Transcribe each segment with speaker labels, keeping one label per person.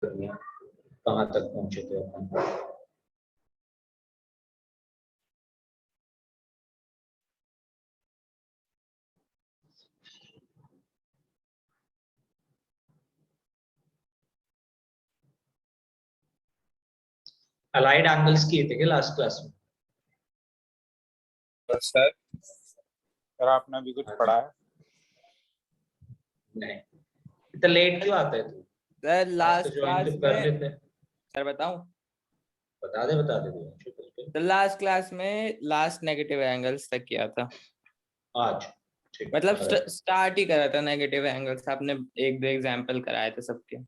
Speaker 1: लिया, कहाँ तक पहुंचे थे अपन। अलाइड एंगल्स किए थे क्या लास्ट क्लास में?
Speaker 2: सर सर आपने अभी कुछ पढ़ा है?
Speaker 1: नहीं, इतना लेट क्यों आता है तू?
Speaker 3: सर
Speaker 1: आज तो
Speaker 3: लास्ट
Speaker 1: ज्वाइन
Speaker 3: क्लास
Speaker 1: तो कर
Speaker 3: में,
Speaker 1: लेते हैं।
Speaker 3: सर बताऊं?
Speaker 1: बता दे तू।
Speaker 3: तो लास्ट क्लास में लास्ट नेगेटिव एंगल्स तक किया था।
Speaker 1: आज ठीक,
Speaker 3: मतलब
Speaker 1: आ रहा है।
Speaker 3: स्टार्ट ही करा था नेगेटिव एंगल्स, आपने एक दो एग्जांपल कराए थे सबके।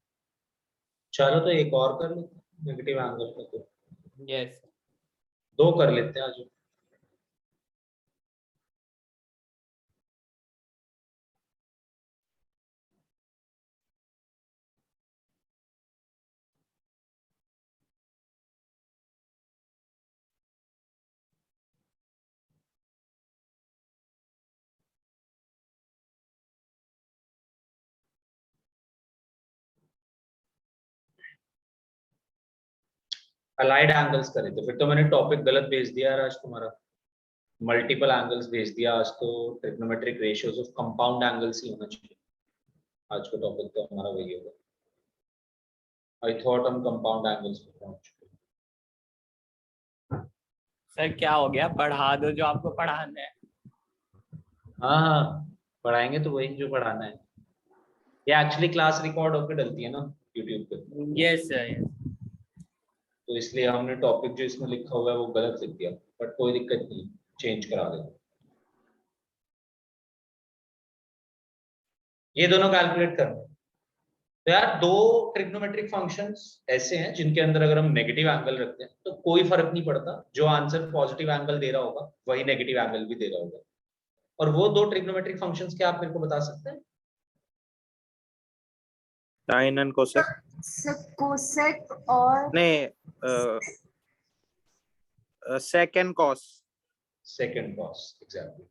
Speaker 1: चलो तो एक और कर लेते हैं नेगेटिव एंगल का, तो
Speaker 3: यस।
Speaker 1: दो कर लेते हैं आज। अलाइड एंगल्स करे थे, फिर तो मैंने टॉपिक गलत भेज दिया यार आज तुम्हारा। मल्टीपल एंगल्स भेज दिया आज तो। Trigonometric ratios of compound angles ही होना चाहिए। आज का टॉपिक तो हमारा वही होगा। आई थॉट हम कंपाउंड एंगल्स पे पहुंच चुके हैं।
Speaker 3: सर क्या हो गया, पढ़ा दो जो आपको पढ़ाना है।
Speaker 1: हाँ हाँ, पढ़ाएंगे तो वही जो पढ़ाना है। ये एक्चुअली क्लास रिकॉर्ड होकर डलती है ना यूट्यूब पे,
Speaker 3: यस सर।
Speaker 1: तो इसलिए हमने टॉपिक जो इसमें लिखा हुआ है वो गलत लिख दिया, बट कोई दिक्कत नहीं, चेंज करा देंगे। ये दोनों कैलकुलेट करना है। तो यार दो ट्रिग्नोमेट्रिक फंक्शंस ऐसे हैं जिनके अंदर अगर हम नेगेटिव एंगल रखते हैं तो कोई फर्क नहीं पड़ता, जो आंसर पॉजिटिव एंगल दे रहा होगा वही नेगेटिव एंगल भी दे रहा होगा। और वो दो ट्रिग्नोमेट्रिक फंक्शंस क्या आप मेरे को बता सकते हैं?
Speaker 2: Sign and cosec.
Speaker 4: कोसेक और
Speaker 2: नहीं, sec and cos.
Speaker 1: Second cos, exactly.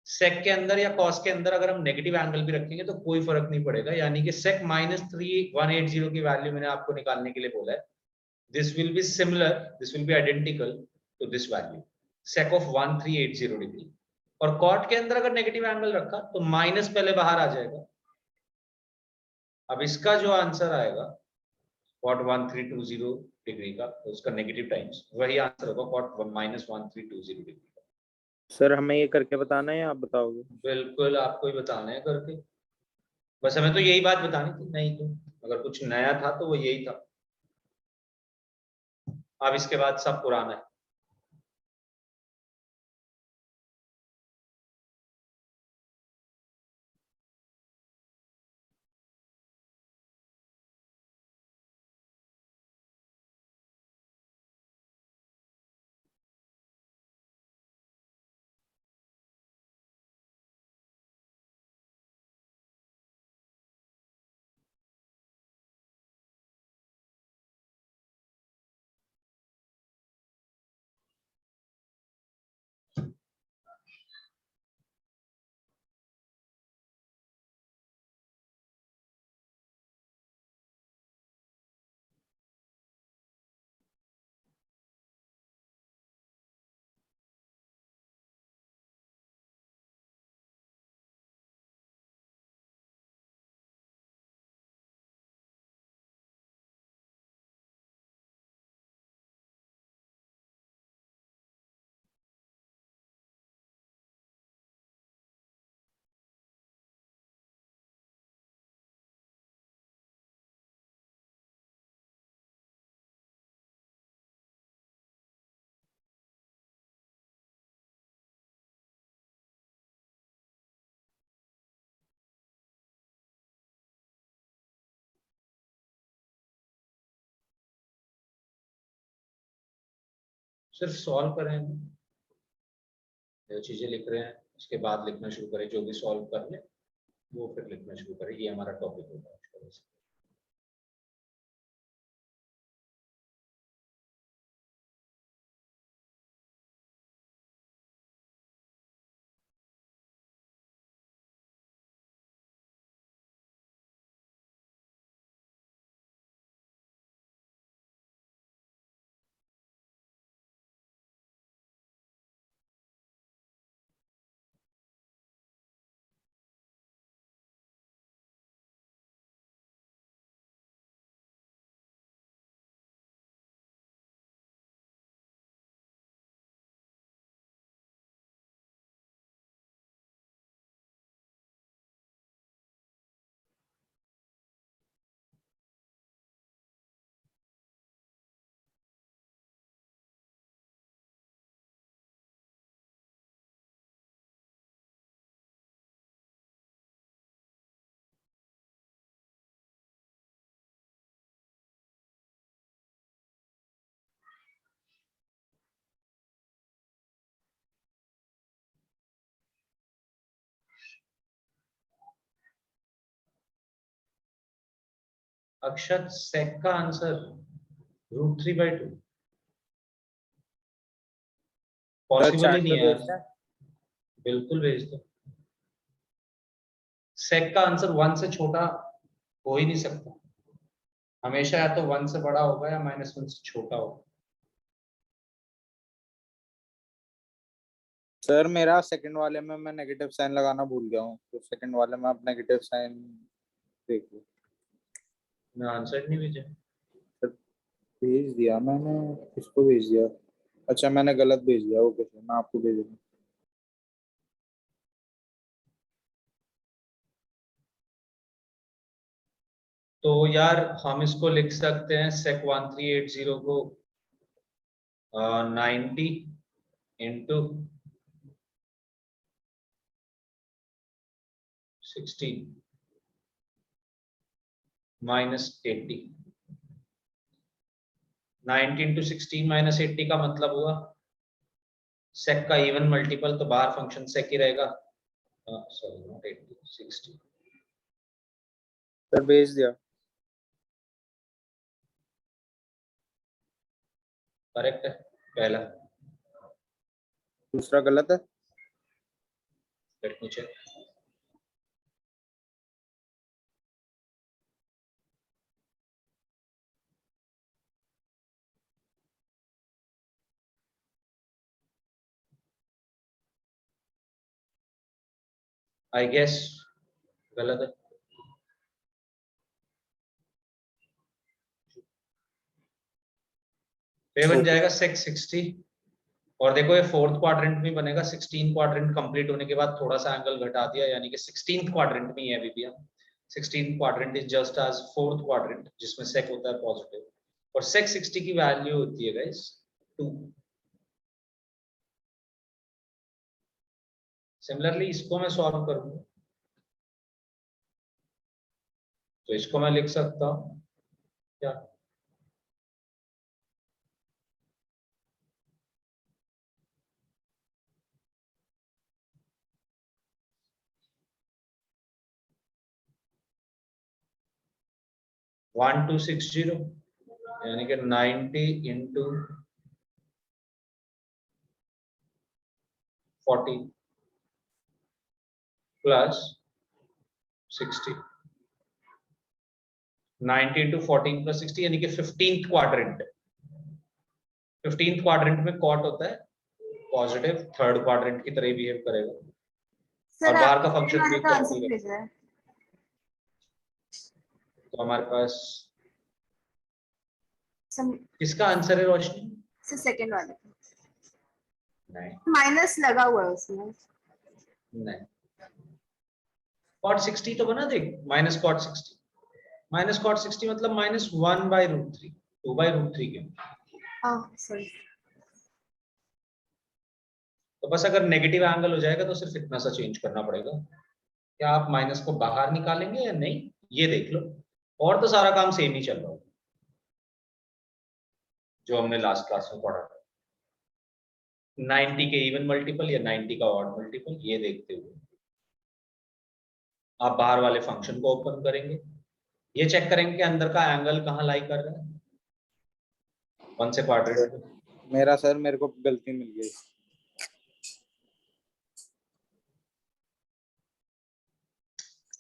Speaker 1: Sec के अंदर या कॉस के अंदर अगर हम नेगेटिव एंगल भी रखेंगे तो कोई फर्क नहीं पड़ेगा, यानी कि सेक -3180 की वैल्यू मैंने आपको निकालने के लिए बोला है। This will be similar, this will be identical to this value, sec of 1380 degree. और कॉट के अंदर अगर नेगेटिव एंगल रखा तो माइनस पहले बाहर आ जाएगा। अब इसका जो आंसर आएगा कॉट 1320 डिग्री का, तो उसका नेगेटिव टाइम्स वही आंसर होगा कॉट -1320 डिग्री का।
Speaker 2: सर हमें ये करके बताना है या आप बताओगे?
Speaker 1: बिल्कुल आपको ही बताना है करके, बस हमें तो यही बात बतानी थी, नहीं तो अगर कुछ नया था तो वो यही था। अब इसके बाद सब पुराना है। सिर्फ सॉल्व करें, जो चीजें लिख रहे हैं उसके बाद लिखना शुरू करें, जो भी सॉल्व कर ले वो फिर लिखना शुरू करें, ये हमारा टॉपिक होगा। अक्षत सेक का आंसर √3/2 पॉसिबल ही नहीं है यार। बिल्कुल भेज दो। सेक का आंसर 1 से छोटा हो ही नहीं सकता, हमेशा या तो 1 से बड़ा होगा या -1 से छोटा होगा।
Speaker 2: सर मेरा सेकंड वाले में मैं नेगेटिव साइन लगाना भूल गया हूँ, तो सेकंड वाले में आप नेगेटिव साइन देख लो।
Speaker 1: मैं आंसर नहीं भेजा।
Speaker 2: भेज दिया मैंने, किसको भेज दिया? अच्छा मैंने गलत भेज दिया, ओके सर मैं आपको भेज दूँ।
Speaker 1: तो यार हम इसको लिख सकते हैं sec 1380 को 90 इंटू 16 -80। 90 इंटू 16 -80 का मतलब हुआ sec का इवन मल्टीपल, तो बाहर फंक्शन sec ही रहेगा। Sorry not 80, 60।
Speaker 2: सर भेज दिया।
Speaker 1: करेक्ट है पहला।
Speaker 2: दूसरा गलत है।
Speaker 1: Let me check. I guess गलत है। ये बन जाएगा sec 60, और देखो ये फोर्थ क्वाड्रेंट में बनेगा। 16 क्वाड्रेंट कंप्लीट होने के बाद थोड़ा सा एंगल घटा दिया, यानी कि 16th क्वाड्रेंट में ही है अभी भी हम। 16th quadrant is just as fourth quadrant जिसमें sec होता है पॉजिटिव, और sec 60 की वैल्यू होती है गाइस 2। सिमिलरली इसको मैं सॉल्व करूंगा, तो इसको मैं लिख सकता हूं क्या, वन टू 60 यानी कि 90 इंटू 40 प्लस 60। 90 इंटू 14 प्लस 60 यानी कि 15th क्वाड्रेंट। 15th क्वाड्रेंट में कॉट होता है पॉजिटिव, थर्ड क्वाड्रेंट की तरह बिहेव करेगा, और बाहर का फंक्शन भी
Speaker 4: आंसर भेजा है।
Speaker 1: तो हमारे पास
Speaker 4: सम
Speaker 1: किसका आंसर है रोशनी?
Speaker 4: सेकंड वाले
Speaker 1: नहीं
Speaker 4: माइनस लगा हुआ है उसमें।
Speaker 1: नहीं, कॉट 60 तो बना दे, माइनस कॉट 60। माइनस कॉट 60 मतलब -1/√3, 2/√3 के।
Speaker 4: हां सॉरी।
Speaker 1: तो बस अगर नेगेटिव एंगल हो जाएगा तो सिर्फ इतना सा चेंज करना पड़ेगा। क्या आप माइनस को बाहर निकालेंगे या नहीं, ये देख लो, और तो सारा काम सेम ही चल रहा होगा जो हमने लास्ट क्लास में पढ़ा था। 90 के इवन मल्टीपल या 90 का ऑड मल्टीपल, ये देखते हुए आप बाहर वाले फंक्शन को ओपन करेंगे, ये चेक करेंगे कि अंदर का एंगल कहाँ लाई कर रहा है, कौन से क्वाड्रेंट में।
Speaker 2: मेरा सर मेरे को गलती मिल गई सर।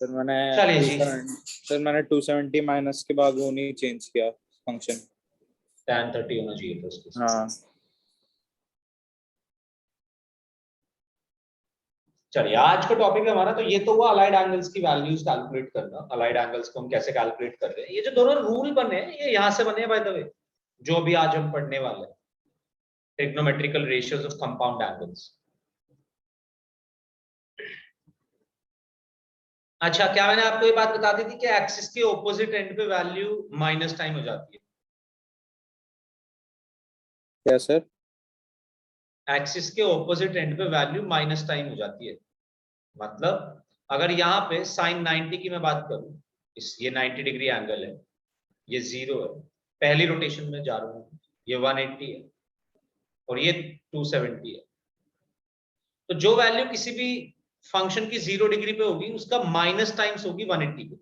Speaker 1: चलिए जी,
Speaker 2: सर मैंने 270 माइनस के बाद वो नहीं चेंज किया फंक्शन।
Speaker 1: tan 30 होना चाहिए था उसके साथ।
Speaker 2: हाँ
Speaker 1: चलिए आज का टॉपिक है हमारा, तो ये तो हुआ अलाइड एंगल्स की वैल्यूज कैलकुलेट करना। अलाइड एंगल्स को हम कैसे कैलकुलेट कर रहे हैं, ये जो दोनों रूल बने हैं ये यहाँ से बने हैं बाय द वे, जो भी आज हम पढ़ने वाले हैं, trigonometrical ratios of compound angles. अच्छा, क्या मैंने आपको ये बात बता दी थी कि एक्सिस के ऑपोजिट एंड पे वैल्यू माइनस टाइम हो जाती है?
Speaker 2: क्या सर?
Speaker 1: एक्सिस के ऑपोजिट एंड पे वैल्यू माइनस टाइम हो जाती है। मतलब अगर यहाँ पे साइन 90 की मैं बात करूं, इस ये 90 डिग्री एंगल है, ये 0 है, पहली रोटेशन में जा रहा हूं, ये 180 है और ये 270 है, तो जो वैल्यू किसी भी फंक्शन की 0 डिग्री पे होगी उसका माइनस टाइम्स होगी 180 पे।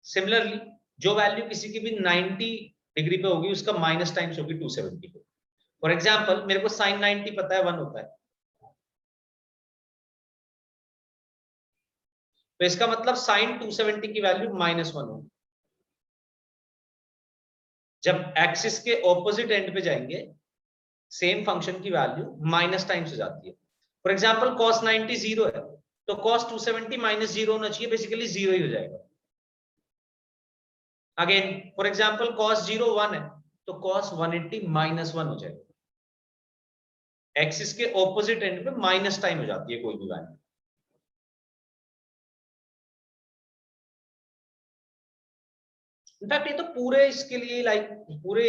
Speaker 1: सिमिलरली जो वैल्यू किसी की भी 90 डिग्री पे होगी उसका माइनस टाइम्स होगी 270 पे। फॉर एग्जाम्पल मेरे को साइन 90 पता है 1 होता है, तो इसका मतलब साइन 270 की वैल्यू -1 होगी। जब एक्सिस के ऑपोजिट एंड पे जाएंगे सेम फंक्शन की वैल्यू माइनस टाइम्स हो जाती है। फॉर एग्जाम्पल cos 90 0 है, तो cos 270 -0 होना चाहिए, बेसिकली 0 ही हो जाएगा। अगेन फॉर एग्जाम्पल cos 0 1 है, तो cos 180 -1 हो जाएगा। एक्सिस के ऑपोजिट एंड पे माइनस टाइम हो जाती है कोई भी वैल्यू। इनफैक्ट ये तो पूरे इसके लिए लाइक पूरे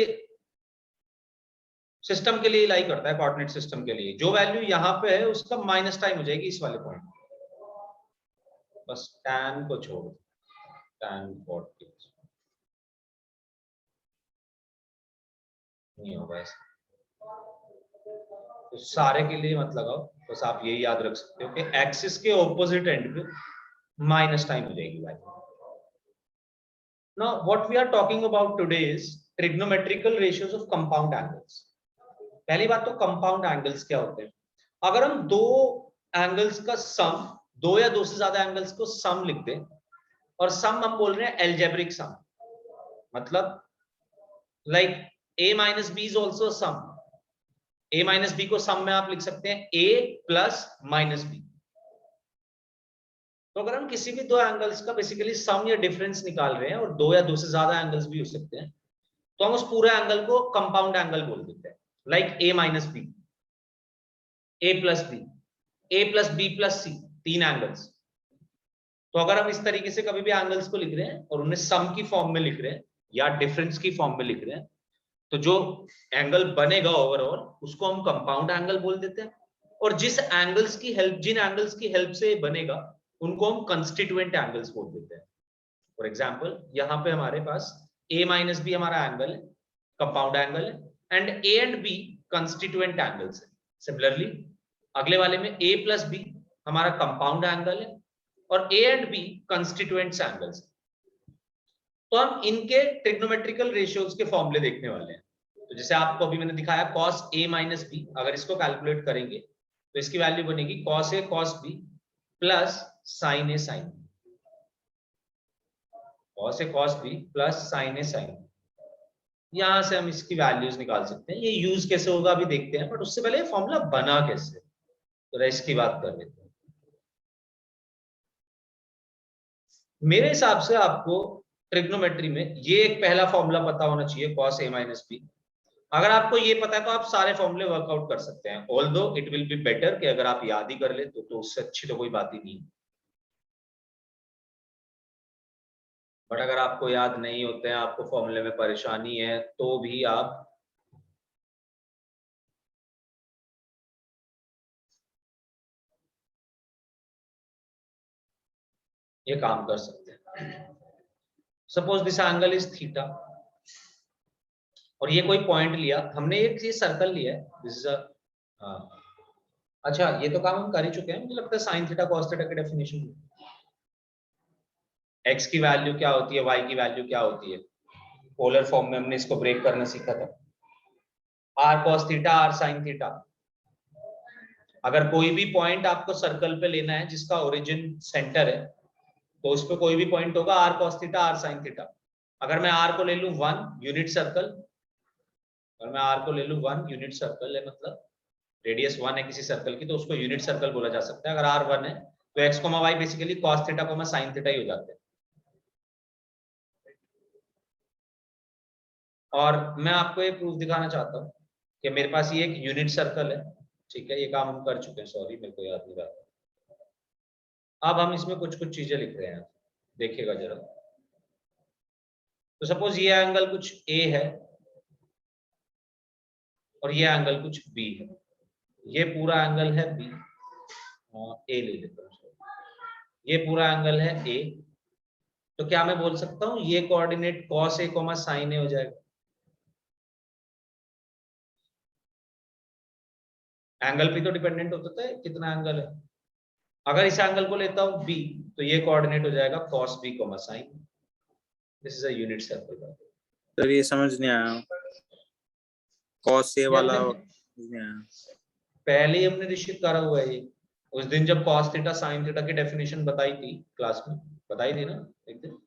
Speaker 1: सिस्टम के लिए लाई करता है, कोऑर्डिनेट सिस्टम के लिए। जो वैल्यू यहां पे है उसका माइनस टाइम हो जाएगी इस वाले पॉइंट, बस tan को छोड़ tan 40 नहीं होगा ऐसा। तो सारे के लिए मत लगाओ, बस आप यही याद रख सकते हो कि एक्सिस के ऑपोजिट एंड पे माइनस टाइम हो जाएगी value. Now what we are talking about today is trigonometrical ratios of compound angles. पहली बात तो कंपाउंड एंगल्स क्या होते हैं। अगर हम दो एंगल्स का सम, दो या दो से ज्यादा एंगल्स को सम लिख दें, और सम हम बोल रहे हैं एल्जेब्रिक सम, मतलब like a minus B is also sum. a minus B को सम में आप लिख सकते हैं a प्लस माइनस बी। तो अगर हम किसी भी दो एंगल्स का बेसिकली सम या डिफरेंस निकाल रहे हैं, और दो या दो से ज्यादा एंगल्स भी हो सकते हैं, तो हम उस पूरे एंगल को कंपाउंड एंगल बोल देते हैं। Like a minus B, a plus B, a plus B plus C, तीन एंगल्स। तो अगर हम इस तरीके से कभी भी एंगल्स को लिख रहे हैं और उन्हें सम की फॉर्म में लिख रहे हैं या डिफरेंस की फॉर्म में लिख रहे हैं, तो जो एंगल बनेगा ओवरऑल उसको हम कंपाउंड एंगल बोल देते हैं। और जिन एंगल्स की हेल्प से बनेगा उनको हम कंस्टिट्यूएंट एंगल्स बोल देते हैं। फॉर एग्जांपल यहाँ पे हमारे पास a माइनस बी हमारा एंगल है, कंपाउंड एंगल है, and a and b constituent angles है। सिमिलरली अगले वाले में a प्लस बी हमारा कंपाउंड एंगल है और a and b constituents angles. तो हम इनके ट्रिग्नोमेट्रिकल रेशियोज के फॉर्मूले देखने वाले हैं। तो जैसे आपको अभी मैंने दिखाया cos a माइनस बी, अगर इसको कैलकुलेट करेंगे तो इसकी वैल्यू बनेगी cos a cos b plus sin a sin b। cos a cos b plus sin a sin b। यहां से हम इसकी वैल्यूज निकाल सकते हैं। ये यूज कैसे होगा अभी देखते हैं, बट उससे पहले फॉर्मूला बना कैसे, तो इसकी की बात कर लेते हैं। मेरे हिसाब से आपको ट्रिग्नोमेट्री में ये एक पहला फॉर्मूला पता होना चाहिए, cos a माइनस बी। अगर आपको ये पता है तो आप सारे फॉर्मूले वर्कआउट कर सकते हैं। Although it will be better कि अगर आप याद ही कर ले तो उससे अच्छी तो कोई बात ही नहीं। बट अगर आपको याद नहीं होते हैं, आपको फॉर्मूले में परेशानी है, तो भी आप ये काम कर सकते हैं। Suppose this angle is theta, और ये कोई पॉइंट लिया हमने, एक ये सर्कल लिया है, दिस इज अ अच्छा ये तो काम हम कर ही चुके हैं, मुझे लगता है साइन थीटा कॉस थीटा की डेफिनेशन। एक्स की वैल्यू क्या होती है, वाई की वैल्यू क्या होती है, पोलर फॉर्म में हमने इसको ब्रेक करना सीखा था। R cos theta R sine theta. अगर कोई भी पॉइंट आपको सर्कल पे लेना है जिसका ओरिजिन सेंटर है, तो उस पर कोई भी पॉइंट होगा R cos theta R sine theta. अगर मैं आर को ले लूं 1 यूनिट सर्कल, अगर मैं आर को ले लूं 1 यूनिट सर्कल है, मतलब रेडियस 1 है किसी सर्कल की, तो उसको यूनिट सर्कल बोला जा सकता है। अगर आर 1 है तो X comma Y basically cos theta comma sine theta ही हो जाते हैं। और मैं आपको ये प्रूफ दिखाना चाहता हूँ कि मेरे पास ये एक यूनिट सर्कल है, ठीक है, ये काम हम कर चुके हैं, सॉरी मेरे को याद नहीं रहा। अब हम इसमें कुछ कुछ चीजें लिख रहे हैं, देखिएगा जरा। तो सपोज ये एंगल कुछ ए है और ये एंगल कुछ बी है, ये पूरा एंगल है बी, ए ले लेता हूँ, ये पूरा एंगल है ए। तो क्या मैं बोल सकता हूँ ये coordinate cos A coma sign ए हो जाएगा। एंगल भी तो डिपेंडेंट होता है कितना एंगल है। अगर इस एंगल को लेता हूं बी, तो ये कोऑर्डिनेट हो जाएगा cos b, sine. This is a unit circle.
Speaker 2: Sir ये समझ नहीं आया, कॉस ए वाला
Speaker 1: हमने
Speaker 2: समझ नहीं आया।
Speaker 1: पहले ही हमने ऋषित करा हुआ है ये, उस दिन जब cos थीटा sin थीटा की डेफिनेशन बताई थी क्लास में, बताई थी ना एक दिन।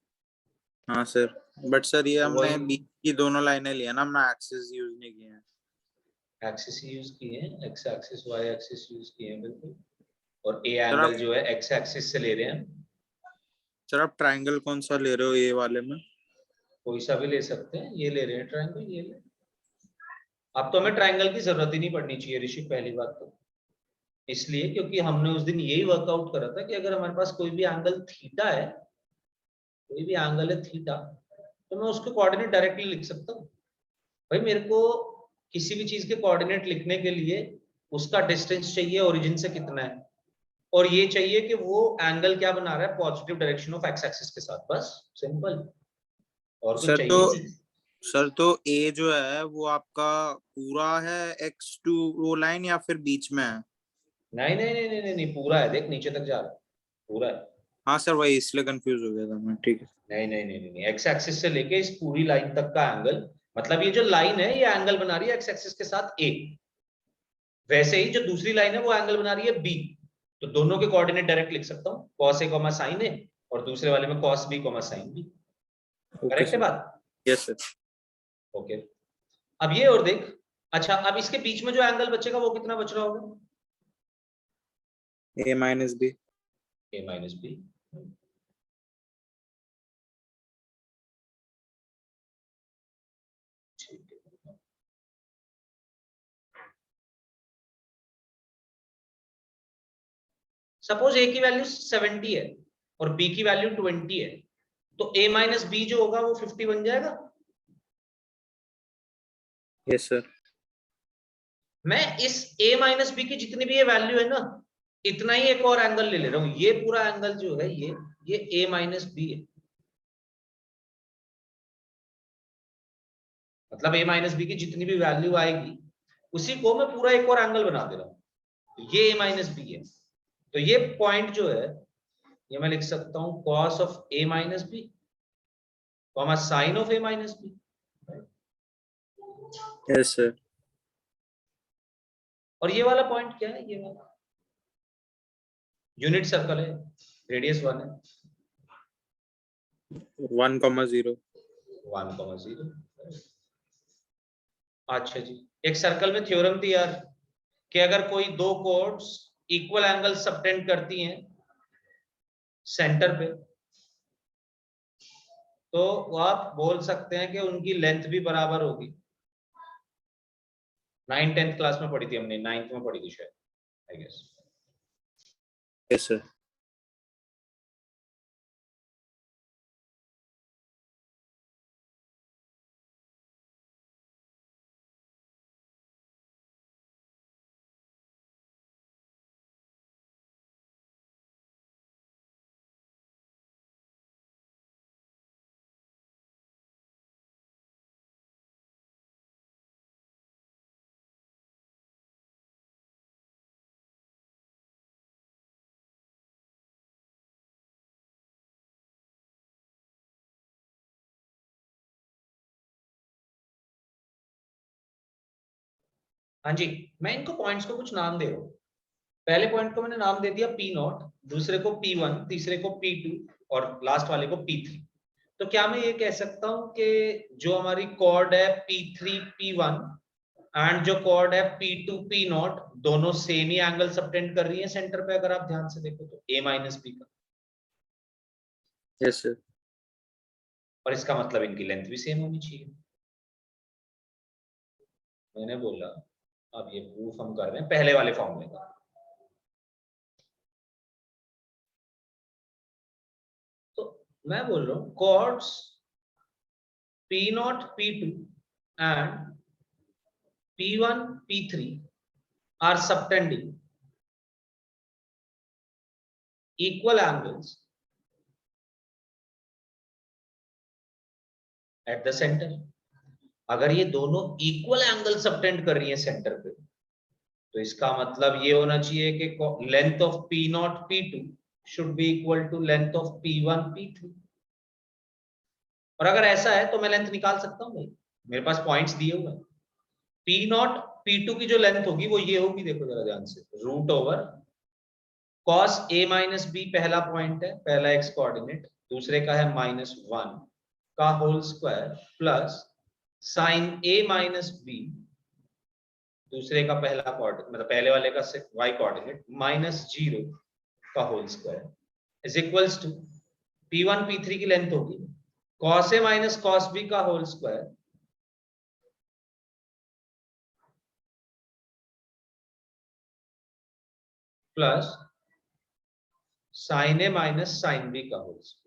Speaker 2: हाँ सर, बट सर ये हमने
Speaker 1: वही
Speaker 2: बीच की दोनों लाइनें ली है ना, हमने एक्सिस यूज नहीं किए हैं।
Speaker 1: एक्सिस यूज किए हैं, X axis Y axis use किए हैं बिल्कुल, और ए
Speaker 2: सर
Speaker 1: एंगल
Speaker 2: आप
Speaker 1: जो है एक्स एक्सिस से ले रहे हैं।
Speaker 2: सर आप ट्रायंगल कौन सा ले रहे हो ये वाले में?
Speaker 1: कोई सा भी ले सकते हैं, ये ले रहे हैं ट्रायंगल, ये ले। अब तो हमें ट्रायंगल की जरूरत ही नहीं पड़नी चाहिए ऋषि, पहली बात तो इसलिए क्योंकि हमने उस दिन यही वर्कआउट करा था कि अगर हमारे पास कोई भी एंगल थीटा है, कोई भी एंगल है थीटा, तो मैं उसके कोऑर्डिनेट डायरेक्टली लिख सकता हूँ। भाई मेरे को किसी भी चीज के कोऑर्डिनेट लिखने के लिए उसका डिस्टेंस चाहिए ओरिजिन से कितना है, और ये चाहिए कि वो एंगल क्या बना रहा है positive direction of x axis के साथ, बस सिंपल, और कुछ
Speaker 2: सर
Speaker 1: चाहिए
Speaker 2: तो
Speaker 1: नहीं।
Speaker 2: सर तो ए जो है वो आपका पूरा है x2 वो लाइन या फिर बीच में है?
Speaker 1: नहीं नहीं नहीं नहीं नहीं, पूरा है, देख नीचे तक जा रहा है, पूरा है।
Speaker 2: हाँ सर वही, इसलिए कंफ्यूज हो गया था मैं। ठीक है।
Speaker 1: नहीं नहीं नहीं नहीं, एक्स एक्सिस से लेके इस पूरी लाइन तक का एंगल, मतलब ये जो लाइन है ये एंगल बना रही है एक्स एक्सिस के साथ ए, वैसे ही जो दूसरी लाइन है वो एंगल बना रही है बी, तो दोनों के कोऑर्डिनेट डायरेक्ट लिख सकता हूँ, cos a sin a, और दूसरे वाले में cos b sin b।
Speaker 2: Okay
Speaker 1: correct है
Speaker 2: सर।
Speaker 1: बात?
Speaker 2: Yes sir.
Speaker 1: ओके, अब ये और देख, अच्छा अब इसके बीच में जो एंगल बचेगा वो कितना बच रहा होगा?
Speaker 2: a minus B.
Speaker 1: a minus B. Suppose a की वैल्यू 70 है और b की वैल्यू 20 है, तो a माइनस बी जो होगा वो 50 बन जाएगा।
Speaker 2: Yes sir.
Speaker 1: मैं इस a माइनस बी की जितनी भी ये वैल्यू है ना, इतना ही एक और एंगल ले ले रहा हूं, ये पूरा एंगल जो है ये a माइनस बी है, मतलब a माइनस बी की जितनी भी वैल्यू आएगी उसी को मैं पूरा एक और एंगल बना दे रहा हूं, तो ये a माइनस बी है। तो ये पॉइंट जो है ये मैं लिख सकता हूं cos of a minus B comma sine of a minus B.
Speaker 2: Yes sir.
Speaker 1: और ये वाला पॉइंट क्या है? ये वाला यूनिट सर्कल है, रेडियस 1 है,
Speaker 2: 1,0
Speaker 1: 1,0। अच्छा जी, एक सर्कल में थ्योरम थी यार कि अगर कोई दो कोर्ड्स इक्वल एंगल सबटेंड करती हैं सेंटर पे, तो आप बोल सकते हैं कि उनकी लेंथ भी बराबर होगी। 9th 10th क्लास में पढ़ी थी हमने, 9th में पढ़ी थी शायद, आई गेस।
Speaker 2: Yes sir.
Speaker 1: हाँ जी, मैं इनको पॉइंट्स को कुछ नाम दे रहा हूँ। पहले पॉइंट को मैंने नाम दे दिया P0, दूसरे को P1, तीसरे को P2 और लास्ट वाले को P3। तो क्या मैं ये कह सकता हूं कि जो हमारी कॉर्ड है P3 P1 एंड जो कॉर्ड है P2 P0 दोनों सेम ही एंगल सबटेंड कर रही है सेंटर पे, अगर आप ध्यान से देखो तो a माइनस बी का,
Speaker 2: यस सर।
Speaker 1: और इसका मतलब इनकी लेंथ भी सेम होनी चाहिए। मैंने बोला अब ये प्रूफ हम कर रहे हैं पहले वाले फॉर्मूले का। तो मैं बोल रहा हूं chords P0 P2 and P1 P3 are subtending equal angles at the center। अगर ये दोनों इक्वल एंगल सबटेंड कर रही हैं सेंटर पे, तो इसका मतलब ये होना चाहिए कि length of P0 P2 should be equal to length of P1 P3। और अगर ऐसा है तो मैं लेंथ निकाल सकता हूँ भाई, मेरे पास पॉइंट्स दिए हुए हैं। पी नॉट P2 की जो लेंथ होगी वो ये होगी, देखो जरा ध्यान से, root over cos a minus B पहला पॉइंट है, पहला एक्स कोऑर्डिनेट, दूसरे का है -1 का whole square plus sine a minus B दूसरे का पहला कोऑर्डिनेट, मतलब पहले वाले का y कोऑर्डिनेट -0 का whole square is equals to P1 P3 की लेंथ होगी cos a minus cos b का whole square plus sine A minus sine B का होल स्क्वायर।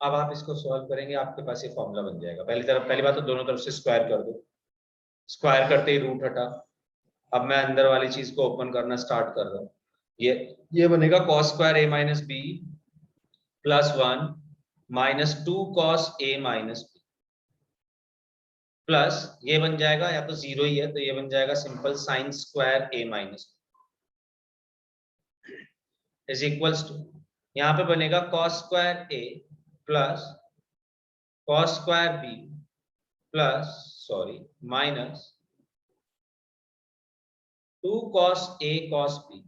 Speaker 1: अब आप इसको सॉल्व करेंगे, आपके पास ये फॉर्मूला बन जाएगा। पहली बात तो दोनों तरफ से स्क्वायर कर दो, स्क्वायर करते ही रूट हटा। अब मैं अंदर वाली चीज को ओपन करना स्टार्ट कर रहा हूँ, ये बनेगा cos square a minus B plus 1 -2 cos a minus B plus ये बन जाएगा, या तो जीरो ही है तो ये बन जाएगा simple sine square a minus is equals to, यहाँ पे बनेगा cos square a plus cos square b plus minus 2 cos a cos b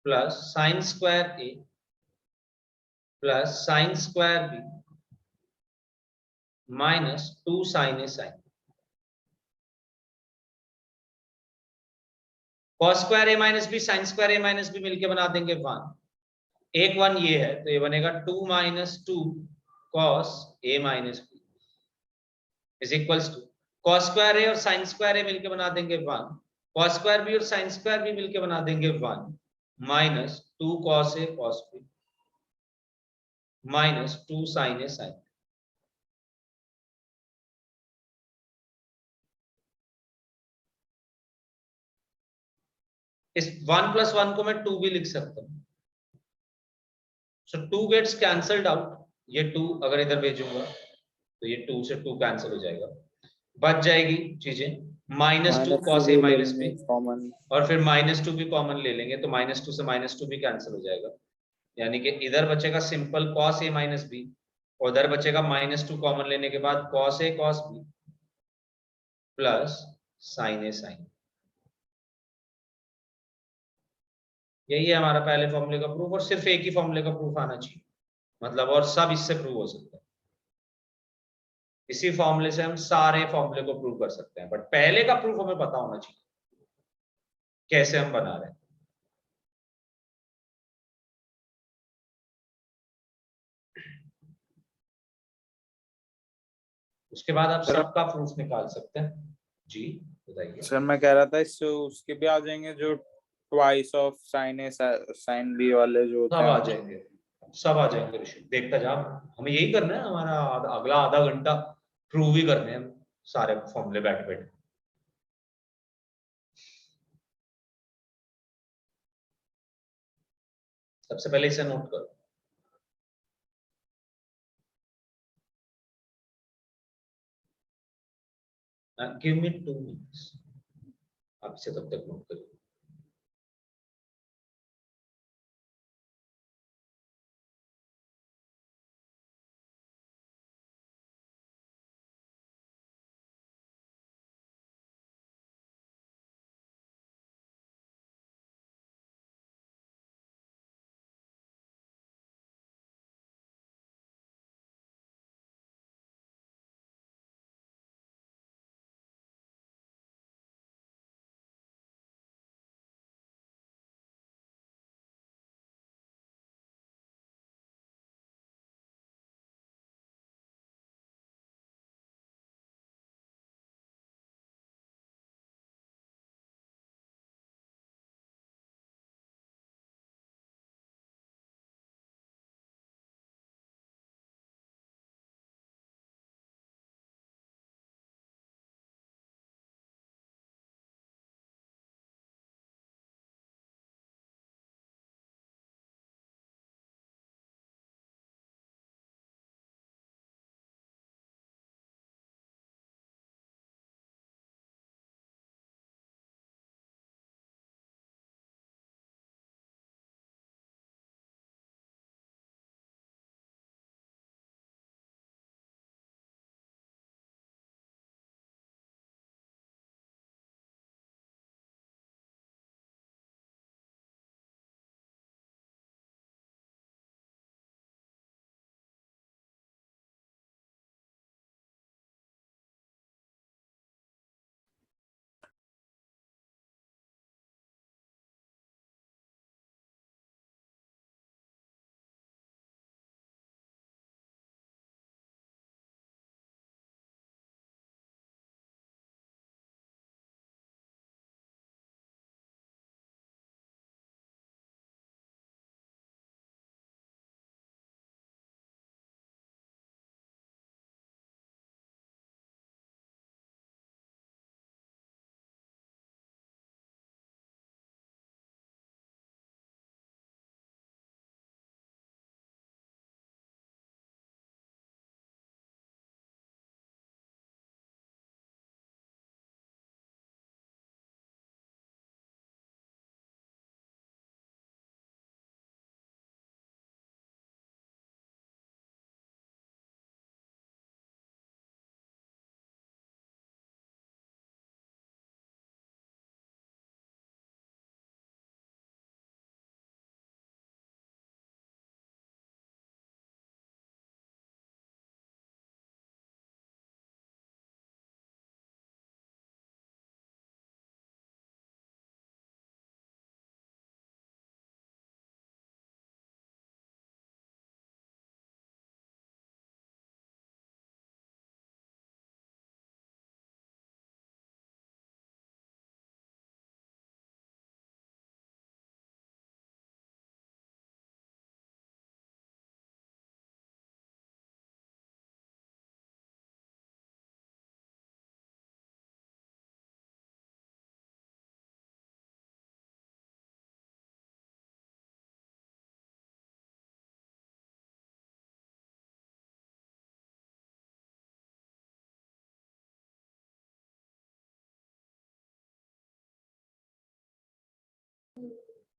Speaker 1: plus sine square a plus sine square b minus 2 sine a sine. cos square a minus B sine square a minus B मिलके बना देंगे 1, एक 1 ये है तो ये बनेगा 2 -2 cos a minus B is equals to cos square a और साइन स्क्वायर a मिलके बना देंगे 1, cos स्क्वायर b और साइन स्क्वायर b मिलके बना देंगे 1 minus 2 cos a cos b minus 2 sine a sine. इस 1 + 1 को मैं 2 भी लिख सकता हूं, सो 2 गेट्स कैंसल्ड आउट, ये 2 अगर इधर भेजूंगा तो ये 2 से 2 कैंसिल हो जाएगा, बच जाएगी चीजें -2 cos a
Speaker 2: ले
Speaker 1: माइनस
Speaker 2: लेंगे
Speaker 1: b
Speaker 2: कॉमन।
Speaker 1: और फिर -2 भी कॉमन ले लेंगे तो -2 से -2 भी कैंसिल हो जाएगा, यानी कि इधर बचेगा simple cos a minus b और उधर बचेगा -2 कॉमन लेने के बाद cos a cos b plus sin a sin। यही है हमारा पहले फॉर्मूले का प्रूफ, और सिर्फ एक ही फॉर्मूले का प्रूफ आना चाहिए, मतलब और सब इससे प्रूव हो सकता है। इसी फॉर्मूले से हम सारे फॉर्मूले को प्रूव कर सकते हैं, बट पहले का प्रूफ हमें पता होना चाहिए कैसे हम बना रहे हैं। उसके बाद आप सबका प्रूफ निकाल सकते हैं। जी बताइए।
Speaker 2: सर मैं कह रहा था इससे उसके भी आ जाएंगे जो twice of sine A sine B वाले जो होते
Speaker 1: सब आ
Speaker 2: हैं।
Speaker 1: जाएंगे, सब आ जाएंगे ऋषि, देखता जा, हमें यही करना है, हमारा अगला आधा घंटा प्रूव ही करने हैं सारे फॉर्मूले बैठ बैठ। सबसे पहले इसे नोट करो, गिव मी 2 मिनट्स, आप इसे तब तक नोट करिए।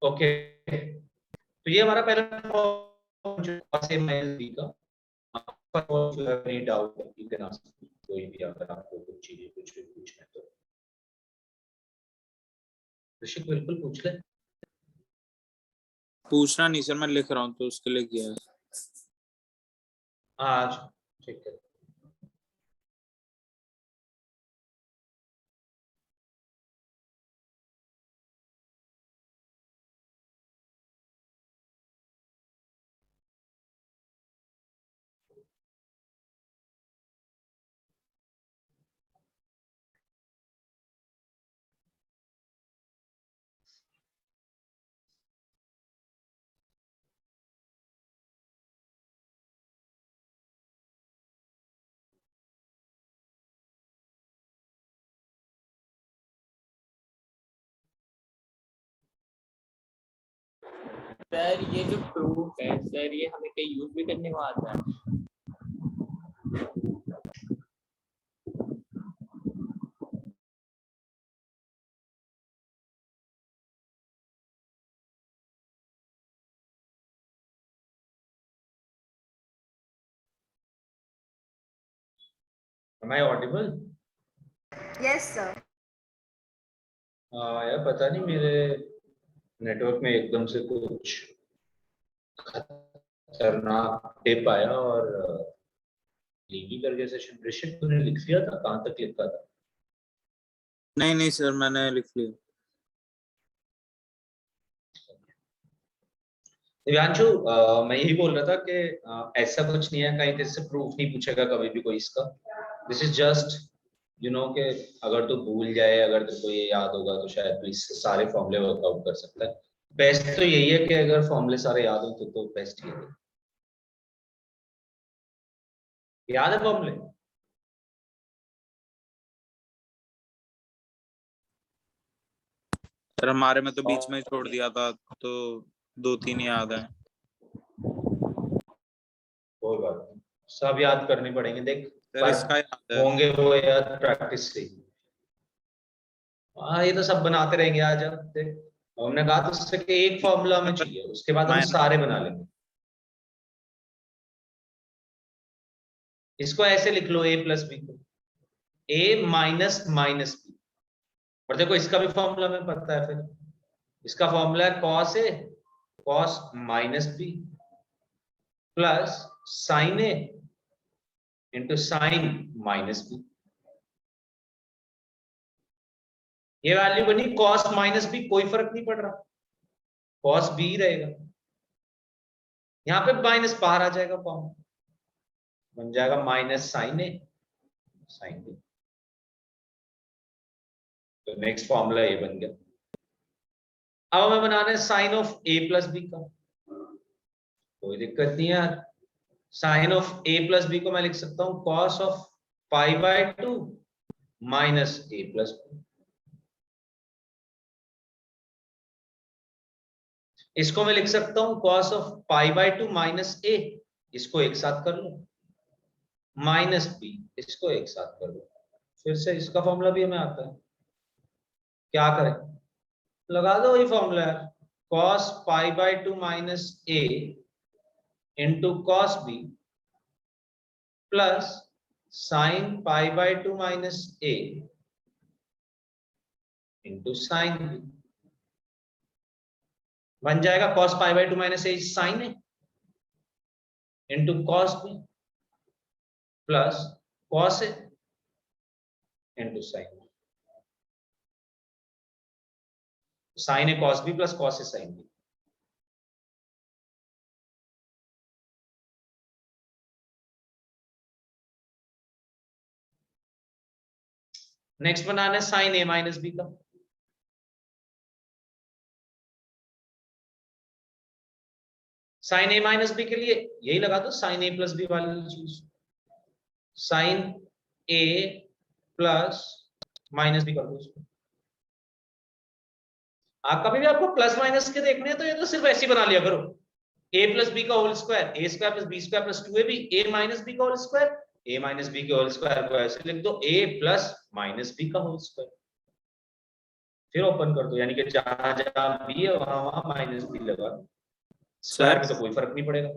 Speaker 1: ओके, तो ये हमारा पहला फॉर्म जो cos A minus B का। Any doubt you can ask, कोई भी अगर आपको कुछ चीजें कुछ भी पूछना है तो ऋषिक बिल्कुल पूछ ले।
Speaker 2: पूछना नहीं सर, मैं लिख रहा हूँ तो उसके लिए किया है।
Speaker 1: आज ठीक है।
Speaker 3: सर ये जो प्रूफ है सर, ये हमें कहीं यूज भी करने को आता है?
Speaker 1: Am I audible?
Speaker 4: Yes, sir.
Speaker 1: यार पता नहीं मेरे नेटवर्क में एकदम से कुछ खतरनाक टिप आया और लीव ही कर गया सेशन। ऋषिक तूने लिख लिया था, कहाँ तक लिखा था?
Speaker 2: नहीं नहीं सर, मैंने लिख लिया।
Speaker 1: दिव्यांशु, मैं यही बोल रहा था कि ऐसा कुछ नहीं है, कहीं तेरे से प्रूफ नहीं पूछेगा कभी भी कोई इसका। This is just you know कि अगर तू भूल जाए, अगर तेरे को ये याद होगा तो शायद तू इससे सारे फॉर्मूले वर्कआउट कर सकता है। बेस्ट तो यही है कि अगर फॉर्मूले सारे याद हो तो बेस्ट ही है। याद है फॉर्मूले?
Speaker 2: सर हमारे में तो बीच में ही छोड़ दिया था, तो 2-3 याद है।
Speaker 1: कोई बात नहीं, सब याद करने पड़ेंगे। देख
Speaker 2: सर इसका याद है।
Speaker 1: होंगे वो याद प्रैक्टिस से। हाँ, ये तो सब बनाते रहेंगे आज। अब देख, हमने कहा तो उससे कि एक फॉर्मूला हमें चाहिए, उसके बाद हम सारे बना लेंगे। इसको ऐसे लिख लो, a प्लस बी को a माइनस माइनस बी। और देखो इसका भी फॉर्मूला हमें पता है। फिर इसका फॉर्मूला है cos a cos minus B plus sine a into sine minus B. ये वैल्यू बनी cos माइनस बी, कोई फर्क नहीं पड़ रहा, cos b रहेगा। यहां पे माइनस बाहर आ जाएगा, फॉर्म बन जाएगा minus sine A sine B. तो नेक्स्ट फॉर्मूला ये बन गया। अब हमें बनाना है sine of a plus B का। कोई दिक्कत नहीं है यार, sine of a plus B को मैं लिख सकता हूं cos of pi by 2 minus a plus B. इसको मैं लिख सकता हूं cos of pi by 2 minus a, इसको एक साथ कर लो, माइनस b, इसको एक साथ कर लो। फिर से इसका फॉर्मूला भी हमें आता है। क्या करें, लगा दो वही फॉर्मूला है, cos pi by 2 minus a into cos b plus sine pi by 2 minus a into sine b। बन जाएगा cos pi by 2 minus a sine a into cos b plus cos a into sine b। Sine A cos b plus cos a sine b। Next बनाना है sine A minus B का। Sine A minus B के लिए यही लगा दो, sign A plus B वाली चीज, sign A plus minus B कर दो उसको। आप कभी भी आपको प्लस माइनस के देखने हैं तो ये तो सिर्फ ऐसे ही बना लिया करो, a प्लस बी का whole square, A square plus B square plus 2ab, a minus B का whole square, a minus B के होल स्क्वायर को ऐसे लिख दो a प्लस माइनस बी का होल स्क्वायर। फिर ओपन कर दो, यानी कि जहां जहां बी है वहां वहां माइनस बी लगा दो। स्क्वायर में तो कोई फर्क नहीं पड़ेगा।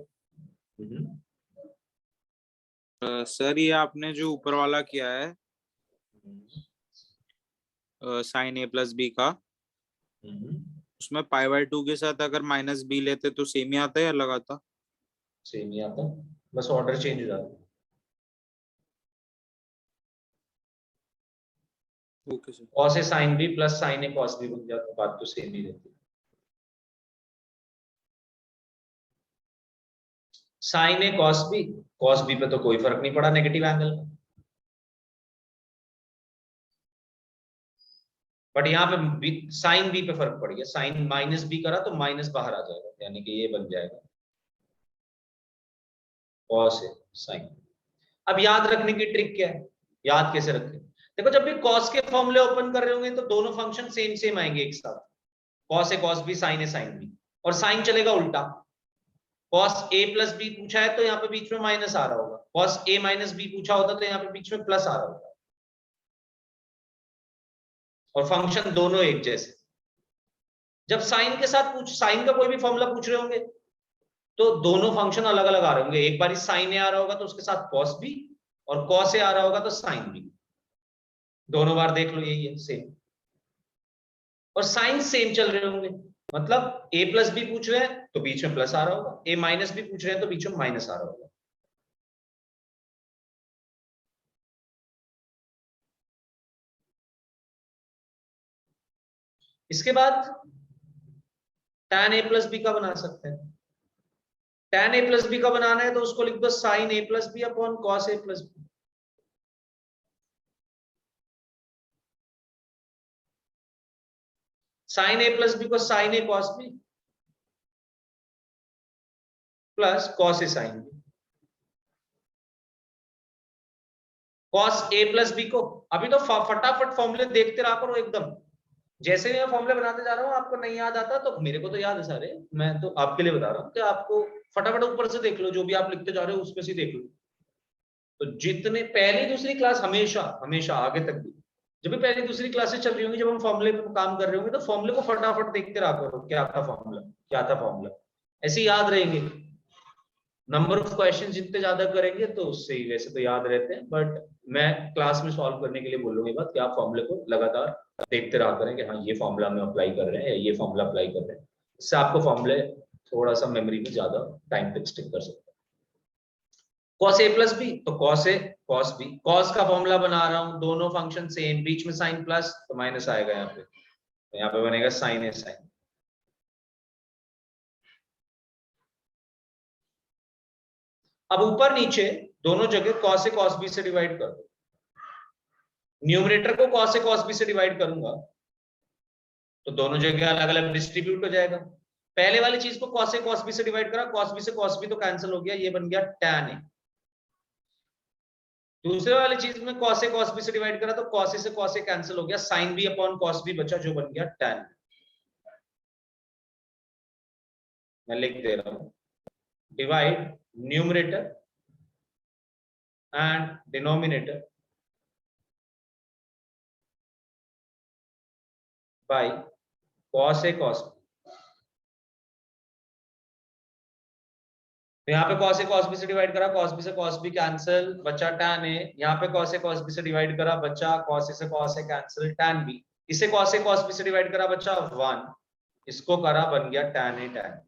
Speaker 2: सर ये आपने जो ऊपर वाला किया है साइन ए प्लस बी का, उसमें पाई बाय 2 के साथ अगर माइनस बी लेते तो सेम ही आता है या अलग आता?
Speaker 1: सेम ही आता, बस ऑर्डर चेंज हो जाता।
Speaker 2: Okay sir.
Speaker 1: Cos A sine B plus sine A cos B बन जाता, बात तो सेम ही रहती है। साइन ए कॉस बी पे तो कोई फर्क नहीं पड़ा नेगेटिव एंगल का, बट यहाँ पे साइन बी पे फर्क पड़ गया। साइन माइनस बी करा तो माइनस बाहर आ जाएगा, यानी कि ये बन जाएगा कॉस ए साइन। अब याद रखने की ट्रिक क्या है, याद कैसे रखें? देखो जब भी कॉस के फॉर्मूले ओपन कर रहे होंगे तो दोनों फंक्शन सेम सेम आएंगे एक साथ, cos A cos B sine A sine B, और साइन चलेगा उल्टा। कॉस ए प्लस बी पूछा है तो यहाँ पे बीच में माइनस आ रहा होगा, कॉस ए माइनस बी पूछा होता तो यहाँ पे बीच में प्लस आ रहा होगा, और फंक्शन दोनों एक जैसे। जब साइन के साथ साइन का कोई भी फॉर्मूला पूछ रहे होंगे तो दोनों फंक्शन अलग अलग आ रहे होंगे, एक बार साइन ए आ रहा होगा तो उसके साथ कॉस बी, और कॉस ए आ रहा होगा तो साइन बी, दोनों बार देख लो यही है सेम। और साइन सेम चल रहे होंगे, मतलब ए प्लस बी पूछ रहे हैं तो बीच में प्लस आ रहा होगा, ए माइनस बी पूछ रहे हैं तो बीच में माइनस आ रहा होगा। इसके बाद tan ए प्लस बी का बना सकते हैं। tan ए प्लस बी का बनाना है तो उसको लिख दो sign A plus B upon cos A plus B. Sine A plus B को sign A cos B plus cos A sine B. Cos A plus B को अभी तो फटाफट फॉर्मूले देखते रहा करो एकदम, जैसे मैं फॉर्मूले बनाते जा रहा हूँ आपको नहीं याद आता तो मेरे को तो याद है सारे, मैं तो आपके लिए बता रहा हूँ कि आपको फटाफट ऊपर से देख लो, जो भी आप लिखते जा रहे हो उसमें से देख लो। तो जितने पहली दूसरी क्लास हमेशा हमेशा आगे तक भी, जब भी पहली दूसरी क्लासेस चल रही होंगी, जब हम फॉर्मूले पे काम कर रहे होंगे तो फॉर्मूले को फटाफट देखते रहा करो, क्या था फॉर्मूला क्या था फॉर्मूला, ऐसे याद रहेंगे। नंबर ऑफ क्वेश्चन जितने ज्यादा करेंगे तो उससे ही, वैसे तो याद रहते हैं, बट मैं क्लास में सॉल्व करने के लिए बोलूंगी बात कि आप फॉर्मूले को लगातार देखते रहा करें कि हाँ ये फॉर्मूला में अप्लाई कर रहे हैं या ये फॉर्मूला अप्लाई कर रहे हैं, इससे आपको फॉर्मूले थोड़ा सा मेमोरी में ज्यादा टाइम तक स्टिक कर सकते हैं। कॉस ए प्लस बी तो cos A cos B, cos का फॉर्मूला बना रहा हूं, दोनों फंक्शन सेम, बीच में साइन प्लस तो माइनस आएगा यहाँ पे, तो यहाँ पे बनेगा साइन ए साइन। अब ऊपर नीचे दोनों जगह कॉस ए कॉस बी से डिवाइड कर दो। न्यूमरेटर को कॉस ए कॉस बी से डिवाइड करूंगा तो दोनों जगह अलग अलग डिस्ट्रीब्यूट हो जाएगा। पहले वाली चीज को कॉस ए कॉस बी से डिवाइड करा, कॉस बी से कॉस बी तो कैंसिल हो गया, ये बन गया tan ए। दूसरे वाली चीज में cos ए cos b से डिवाइड करा तो cos ए से cos ए कैंसिल हो गया, sin b upon cos b बचा जो बन गया tan। मैं लिख दे रहा हूं, divide numerator and denominator by cos A cos b। तो यहाँ पे cos ए cos b से डिवाइड करा, cos b से cos b कैंसिल बचा tan ए, यहाँ पे cos ए cos b से डिवाइड करा बचा cos ए से cos ए कैंसिल tan b, इसे cos ए cos b से डिवाइड करा बचा 1, इसको करा बन गया tan ए tan b।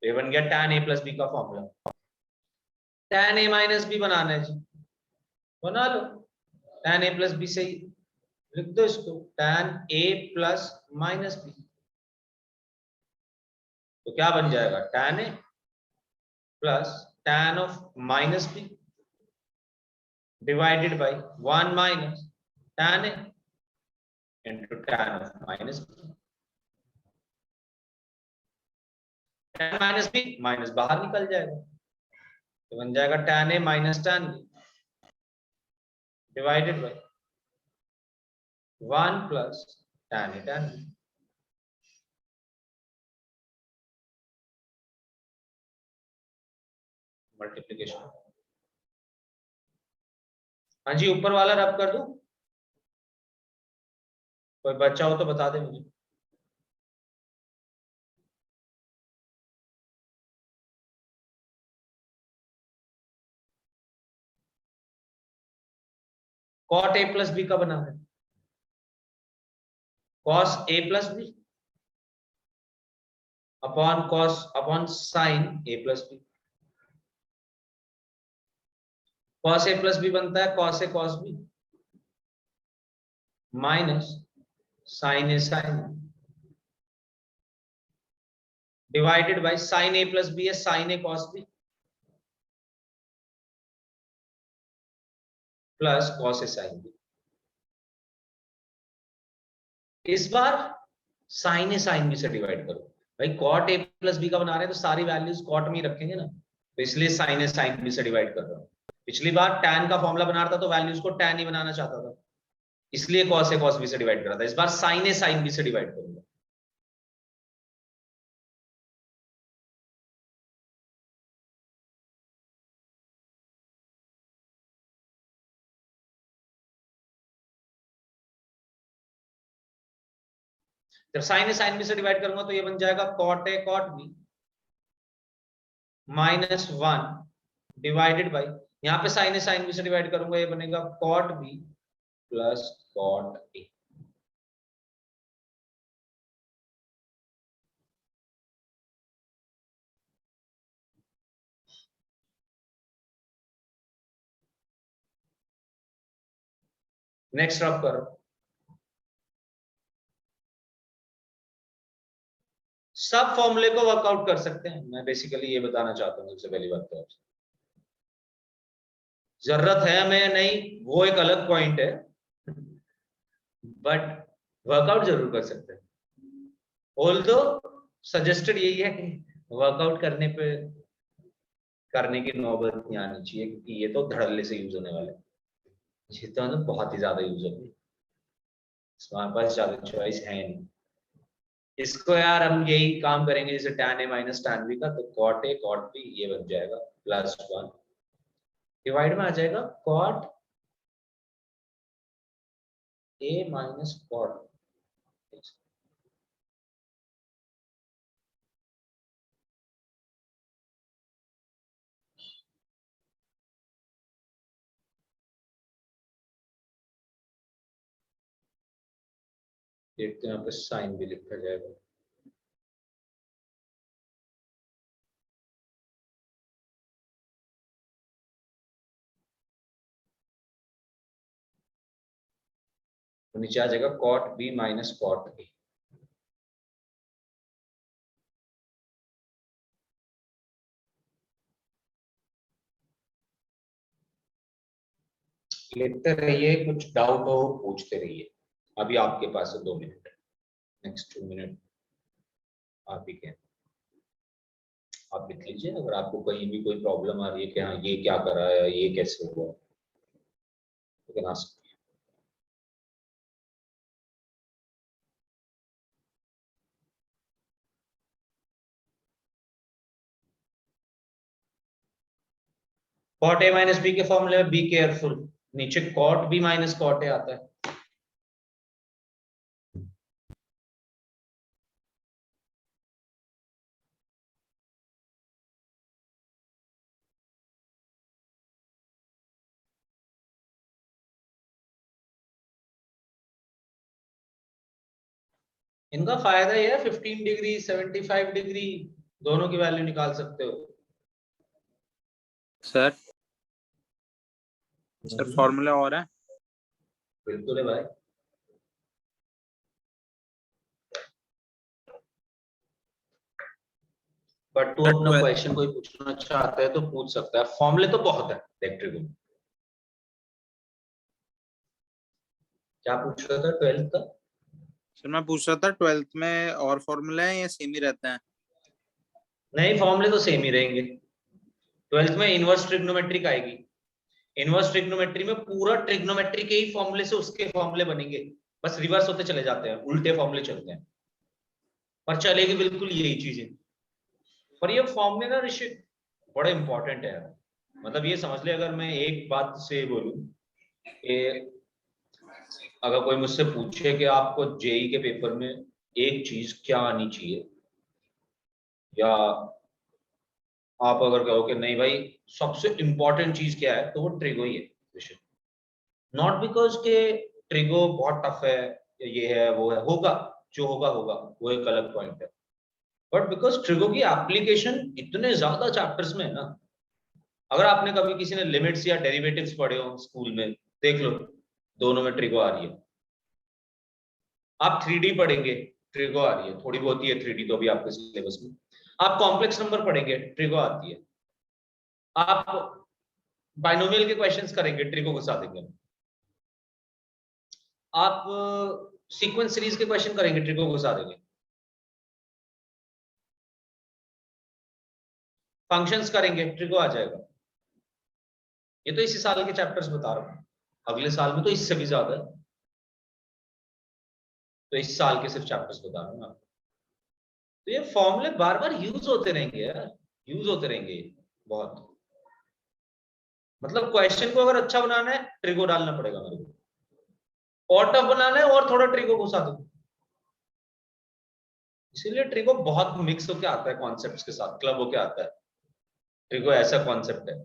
Speaker 1: ये बन गया tan ए प्लस बी का formula. tan A minus B बनाना है जी, बना लो, tan ए प्लस बी से ही लिख दो इसको, tan A plus minus B, तो क्या बन जाएगा tan A plus tan of minus B divided by 1 minus tan A into tan of minus B. tan minus B minus बाहर निकल जाएगा तो बन जाएगा tan A minus tan B divided by 1 plus tan A tan B. Multiplication हाँ जी, ऊपर वाला रब कर दूं? कोई बच्चा हो तो बता दे मुझे। कॉट ए प्लस बी का बना है, cos A plus B upon cos upon sine A plus B. Cos A plus B बनता है cos A cos B minus sine A sine divided by sine A plus B है sine A cos B plus cos A sine B. इस बार sine A sine B से divide करो भाई, cot A plus B का बना रहे हैं तो सारी वैल्यूज कॉट में ही रखेंगे ना, तो इसलिए साइन ए साइन बी से डिवाइड कर रहा हूं। पिछली बार tan का फॉर्मूला बना रहा था तो वैल्यूज को tan ही बनाना चाहता था, इसलिए cos ए cos b से डिवाइड कर रहा था। इस बार sin ए sin b से डिवाइड करूंगा। जब sin ए sin b से डिवाइड करूंगा तो ये बन जाएगा cot a cot b minus 1 divided by, यहाँ पे sin ए sin b से डिवाइड करूंगा ये बनेगा cot b plus cot a। Next रब करो, सब फॉर्मूले को वर्कआउट कर सकते हैं। मैं बेसिकली ये बताना चाहता हूँ सबसे पहली बात तो, जरूरत है हमें नहीं वो एक अलग पॉइंट है, बट वर्कआउट जरूर कर सकते हैं। ऑल्दो सजेस्टेड यही है कि वर्कआउट करने की नौबत नहीं आनी चाहिए, क्योंकि ये तो धड़ल्ले से यूज होने वाले, ये तो बहुत ही ज्यादा यूज होती है, हमारे पास ज्यादा चॉइस है नहीं। इसको यार हम यही काम करेंगे जैसे tan a minus tan b का, तो cot a cot b ये बन जाएगा प्लस 1 डिवाइड में आ जाएगा cot a माइनस cot। देखते हैं यहाँ पे साइन भी लिखा जाएगा। तो नीचे आ जाएगा cot b minus cot a। लिखते रहिए, कुछ डाउट हो पूछते रहिए। अभी आपके पास है 2 मिनट, नेक्स्ट 2 मिनट आप ही के, आप लिख लीजिए। अगर आपको कहीं भी कोई प्रॉब्लम आ रही है कि हाँ ये क्या कर रहा है, ये कैसे हुआ, तो can ask. cot a minus B के फॉर्मूले में बी केयरफुल, नीचे cot b minus cot a आता है। इनका फायदा ये है 15 डिग्री 75 डिग्री दोनों की वैल्यू निकाल सकते हो।
Speaker 2: सर फॉर्मूला और है?
Speaker 1: बिल्कुल है भाई। बट तू अपना क्वेश्चन कोई पूछना चाहता है तो पूछ सकता है, फॉर्मूले तो बहुत है इलेक्ट्रिक में। क्या पूछ रहा था 12th का?
Speaker 2: सर मैं पूछ रहा था 12th में और फॉर्मूला है या सेम ही रहते हैं?
Speaker 1: नहीं, फॉर्मूले तो सेम ही रहेंगे। 12th में इनवर्स ट्रिग्नोमेट्रिक आएगी। इनवर्स ट्रिग्नोमेट्री में पूरा ट्रिग्नोमेट्री के ही फॉर्मूले से उसके फॉर्मूले बनेंगे, बस रिवर्स होते चले जाते हैं, उल्टे फॉर्मूले चलते हैं, पर चलेगी बिल्कुल यही चीजें। पर ये फॉर्मूले ना ऋषि बड़े इंपॉर्टेंट है। मतलब ये समझ ले, अगर मैं एक बात से बोलूं कि अगर कोई मुझसे पूछे कि आपको जेई के पेपर में एक चीज क्या आनी चाहिए, या आप अगर कहो कि नहीं भाई सबसे इंपॉर्टेंट चीज क्या है, तो वो ट्रिगो ही है विषय। नॉट बिकॉज के ट्रिगो बहुत टफ है, ये है वो है, होगा जो होगा होगा, वो एक अलग पॉइंट है, बट बिकॉज ट्रिगो की एप्लीकेशन इतने ज्यादा चैप्टर्स में है ना। अगर आपने कभी किसी ने लिमिट्स या डेरिवेटिव्स पढ़े हो स्कूल में, देख लो दोनों में ट्रिगो आ रही है। आप 3D पढ़ेंगे, ट्रिगो आ रही है, थोड़ी बहुत ही है 3D तो अभी आपके सिलेबस में। आप कॉम्प्लेक्स नंबर पढ़ेंगे, ट्रिगो आती है। आप बाइनोमियल के क्वेश्चंस करेंगे, ट्रिगो घुसा देंगे। आप सीक्वेंस सीरीज के क्वेश्चन करेंगे, ट्रिगो घुसा देंगे। फंक्शंस करेंगे, ट्रिगो आ जाएगा। ये तो इसी साल के चैप्टर्स बता रहा हूं, अगले साल में तो इससे भी ज्यादा है, तो इस साल के सिर्फ चैप्टर्स बता रहा हूं आपको। तो ये फॉर्मूले बार बार यूज होते रहेंगे यार, यूज होते रहेंगे बहुत। मतलब क्वेश्चन को अगर अच्छा बनाना है, ट्रिगो डालना पड़ेगा मेरे को, और टफ बनाना है और थोड़ा ट्रिगो घुसा दो। इसीलिए ट्रिगो बहुत मिक्स होके आता है कॉन्सेप्ट्स के साथ, क्लब होके आता है। ट्रिगो ऐसा कॉन्सेप्ट है,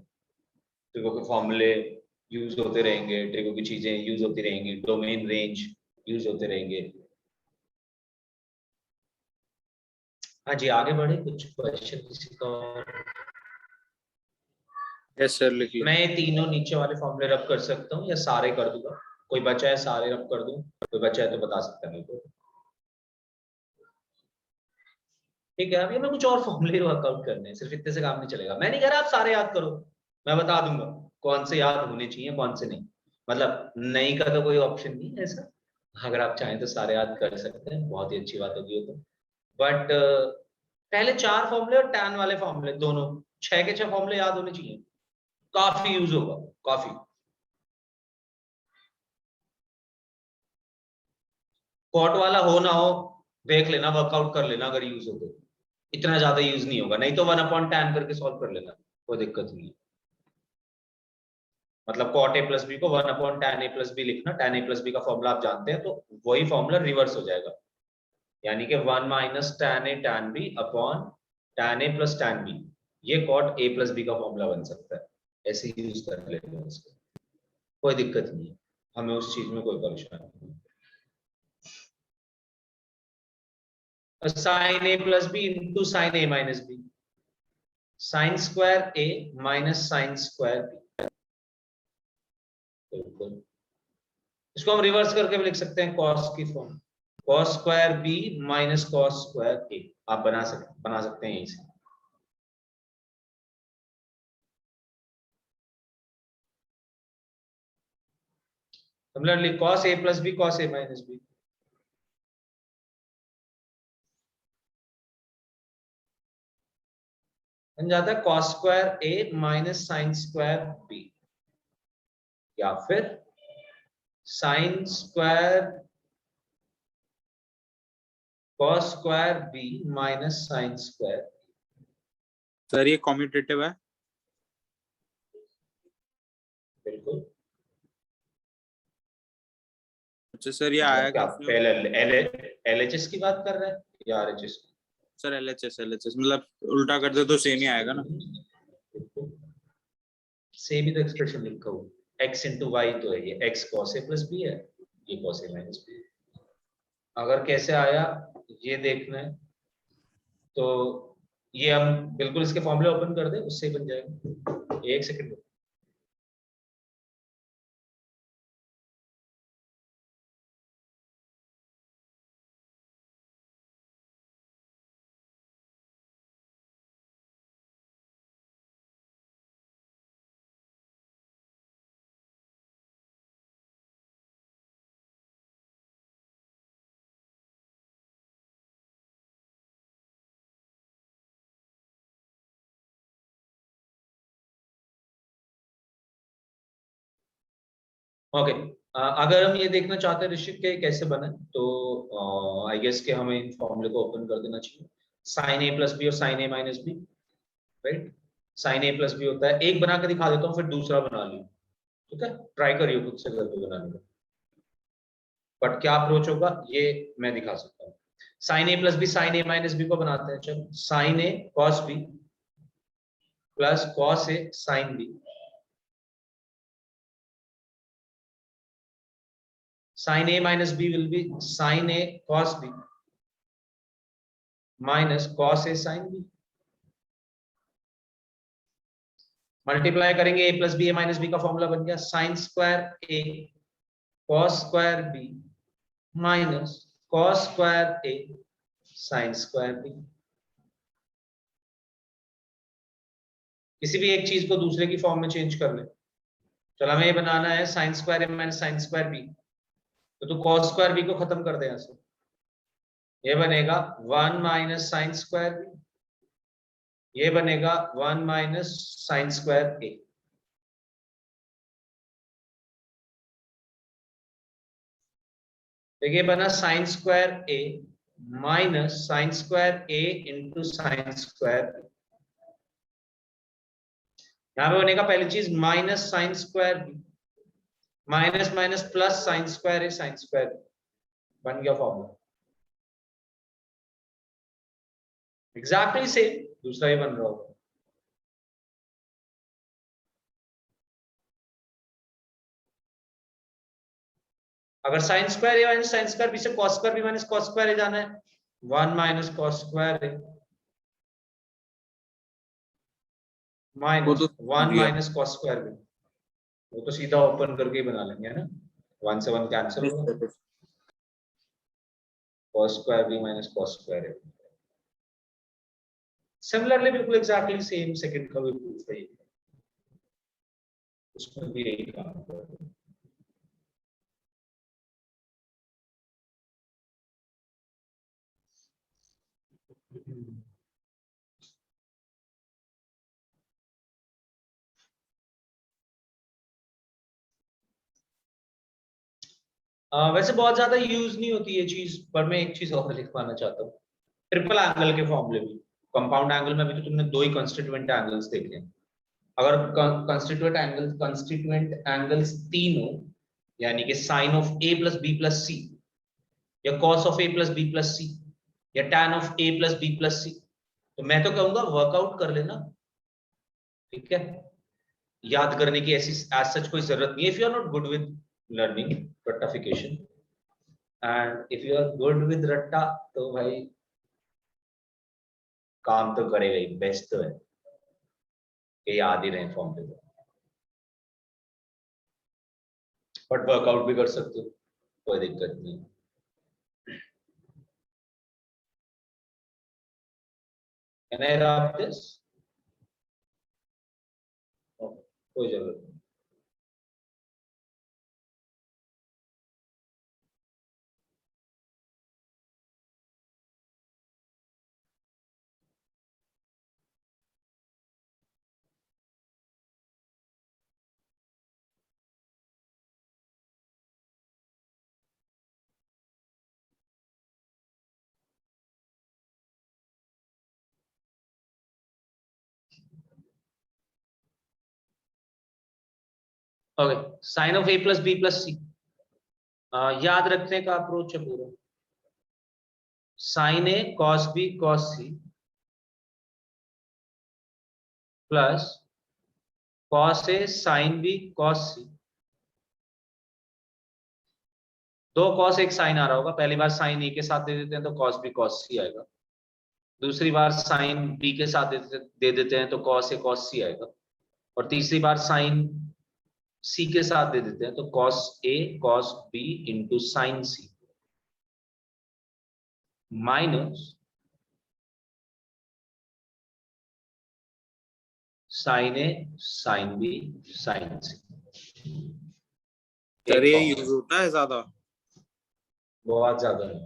Speaker 1: ट्रिगो के फॉर्मूले यूज होते रहेंगे, ट्रिगो की चीजें यूज होती रहेंगी, डोमेन रेंज यूज होते रहेंगे। हाँ जी, आगे बढ़े, कुछ क्वेश्चन किसी का और?
Speaker 2: यस सर लिखिए।
Speaker 1: मैं ये तीनों नीचे वाले फॉर्मूले रब कर सकता हूँ या सारे कर दूंगा? कोई बचा है सारे रब कर दूं? कोई बचा है तो बता सकता है मेरे को। ठीक है, अभी हमें कुछ और फॉर्मूले वर्कआउट करने हैं, सिर्फ इतने से काम नहीं चलेगा। मैं नहीं कह रहा आप सारे याद करो, मैं बता दूंगा कौन से याद होने चाहिए कौन से नहीं। मतलब नहीं का तो कोई ऑप्शन नहीं है ऐसा, अगर आप चाहें तो सारे याद कर सकते हैं, बहुत ही अच्छी बात होगी वो तो। बट पहले 4 फॉर्मूले और टैन वाले फॉर्मूले दोनों 6 के 6 फॉर्मूले याद होने चाहिए, काफी यूज होगा, काफी। कॉट वाला हो ना हो देख लेना, वर्कआउट कर लेना, अगर यूज हो तो। इतना ज्यादा यूज नहीं होगा, नहीं तो 1/tan करके सॉल्व कर लेना, कोई दिक्कत नहीं है। मतलब cot a प्लस बी को 1/tan a प्लस बी लिखना, tan a प्लस बी का फॉर्मूला आप जानते हैं, तो वही फॉर्मूला रिवर्स हो जाएगा, यानी कि 1 - tan a tan b upon tan a plus tan b। ये cot a प्लस बी का फॉर्मूला बन सकता है, ऐसे यूज कर लेते हैं उसको, कोई दिक्कत नहीं है, हमें उस चीज में कोई परेशानी नहीं। sin a plus B into sine a minus B, sine square a minus sine square B. बिल्कुल, इसको हम रिवर्स करके भी लिख सकते हैं, cos की form, cos square b minus cos square a। आप बना सकते हैं यहीं से। Similarly cos a plus b cos a minus b। बन जाता है cos square a minus sine square b, या फिर sine square cos square b minus sine square.
Speaker 2: Sir ये कॉम्यूटेटिव है?
Speaker 1: बिल्कुल।
Speaker 2: अच्छा सर ये
Speaker 1: मतलब
Speaker 2: आया
Speaker 1: क्या
Speaker 2: कैसे?
Speaker 1: पहले LHS की बात कर रहे हैं या RHS की?
Speaker 2: सर LHS मतलब उल्टा कर दे तो सेम ही आएगा ना?
Speaker 1: सेम ही तो एक्सप्रेशन लिखा हुआ, x इंटू वाई तो है, ये x cos a plus B है, ये cos a माइनस बी। अगर कैसे आया ये देखना है तो ये हम बिल्कुल इसके फॉर्मूले ओपन कर दे, उससे ही बन जाएगा। एक सेकंड। ओके, अगर हम ये देखना चाहते हैं ऋषिक के कैसे बने, तो आई गेस के हमें इन फॉर्मूले को ओपन कर देना चाहिए। साइन a प्लस बी और sine a minus B, right. Sine a plus B होता है, एक बना के दिखा देता हूँ फिर दूसरा बना लूँ। ठीक है, ट्राई करिए खुद से घर पे बनाने का। बट क्या अप्रोच होगा ये मैं दिखा सकता हूँ। Sine A plus B sine A minus B को बनाते हैं। चलो sine A cos B plus cos A sine B. Sin A minus B will be sin A cos B minus cos A sin B। Multiply करेंगे A plus B A minus B का formula बन गया sine square A cos square B minus cos square A sin square B। किसी भी एक चीज को दूसरे की फॉर्म में चेंज कर ले। चलो हमें ये बनाना है sign square A minus sine square B, तो तू cos स्क्वायर B को खत्म कर दे यहां से। ये बनेगा 1 माइनस साइन स्क्वायर B, ये बनेगा 1 माइनस साइन स्क्वायर A। देखिए बना sign square A minus sine square A into sign square B। यहां पे बनेगा पहली चीज minus sine square B minus minus plus sine square A sign square B बन गया फॉर्मूला। एग्जैक्टली सेम दूसरा ही बन रहा होगा। अगर sine square A minus sine square B से cos square B minus cos square A जाना है 1 minus cos square A minus 1 minus cos square B. वो तो सीधा ओपन करके ही बना लेंगे है ना, 1 से 1 कैंसिल होगा। Cos square B minus cos square A. Similarly बिल्कुल एग्जैक्टली सेम सेकंड का भी प्रूफ है, उसमें भी यही काम करेगा। वैसे बहुत ज्यादा यूज नहीं होती ये चीज, पर मैं एक चीज और लिखवाना चाहता हूँ। ट्रिपल एंगल के फॉर्मूले में, कंपाउंड एंगल में भी तो तुमने दो ही कंस्टिट्यूएंट एंगल्स देखे हैं। अगर कंस्टिट्यूएंट एंगल्स तीन हो, यानी कि sine of A plus B plus C, या cos of A plus B plus C, या tan of A plus B plus C, तो मैं तो कहूंगा वर्कआउट कर लेना। ठीक है, याद करने की ऐसी एज सच कोई जरूरत नहीं है। If you are not good with learning रट्टाफिकेशन and if you are good with रट्टा, तो भाई काम तो करेगा ही, बेस्ट तो है कि याद ही रहे फॉर्म पे, बट वर्कआउट भी कर सकते हो, कोई दिक्कत नहीं। Can I wrap this? कोई जरूरत नहीं। Okay, sine of A plus B plus C, याद रखने का अप्रोच है पूरा। Sine A cos B cos C plus cos A sine B cos C. दो कॉस एक साइन आ रहा होगा, पहली बार साइन ए के साथ दे देते हैं तो कॉस बी कॉस सी आएगा, दूसरी बार साइन बी के साथ दे देते हैं तो कॉस ए कॉस सी आएगा, और तीसरी बार साइन सी के साथ दे देते हैं तो cos A cos B into sign C minus sine A sine B sign C.
Speaker 2: Sir ये यूज होता है ज्यादा?
Speaker 1: बहुत ज्यादा है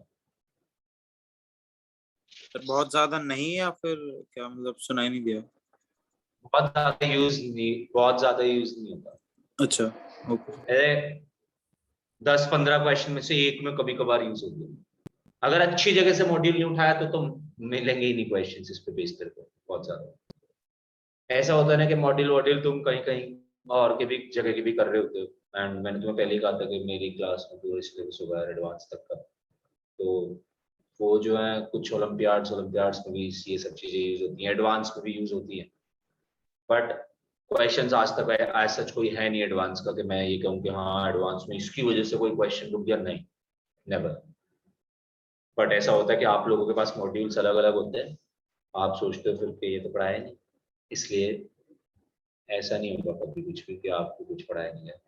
Speaker 2: सर, बहुत ज्यादा नहीं, या फिर क्या मतलब सुनाई नहीं दिया?
Speaker 1: बहुत ज्यादा यूज नहीं होता।
Speaker 2: अच्छा, ओके।
Speaker 1: 10-15 क्वेश्चन में से एक में कभी कभार यूज होगी। अगर अच्छी जगह से मॉड्यूल नहीं उठाया तो तुम मिलेंगे ही नहीं क्वेश्चन इस पे बेस करके। बहुत ज्यादा ऐसा होता है ना कि मॉड्यूल तुम कहीं कहीं और के भी जगह के भी कर रहे होते हो। एंड मैंने तुम्हें पहले ही कहा था कि मेरी क्लास में पूरा सिलेबस होगा एडवांस तक का, तो वो जो है कुछ ओलंपियाड्स में भी ये सब चीजें यूज होती हैं, एडवांस में भी यूज होती हैं। बट क्वेश्चंस आज तक आज सच कोई है नहीं एडवांस का कि मैं ये कहूँ कि हाँ एडवांस में इसकी वजह से कोई क्वेश्चन रुक गया, नहीं, नेवर। बट ऐसा होता है कि आप लोगों के पास मॉड्यूल्स अलग अलग होते हैं, आप सोचते हो फिर कि ये तो पढ़ाया नहीं, इसलिए ऐसा नहीं होगा कभी कुछ भी कि आपको कुछ पढ़ाया नहीं है।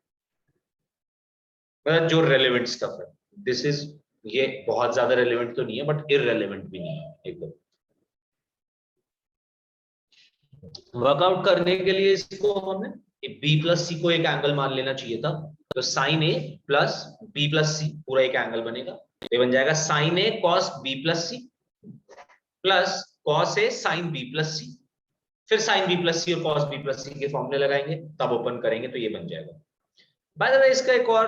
Speaker 1: मतलब जो रेलेवेंट स्टफ है, दिस इज, ये बहुत ज्यादा रेलेवेंट तो नहीं है बट इररेलेवेंट भी नहीं है एकदम। वर्कआउट करने के लिए इसको हमें बी प्लस सी को एक एंगल मान लेना चाहिए था, तो sine A plus B plus C पूरा एक एंगल बनेगा। ये बन जाएगा sine A cos B plus C plus cos A sine B plus C, फिर साइन बी प्लस सी और कॉस बी प्लस सी के फॉर्मूले लगाएंगे, तब ओपन करेंगे तो ये बन जाएगा। बाय द वे इसका एक और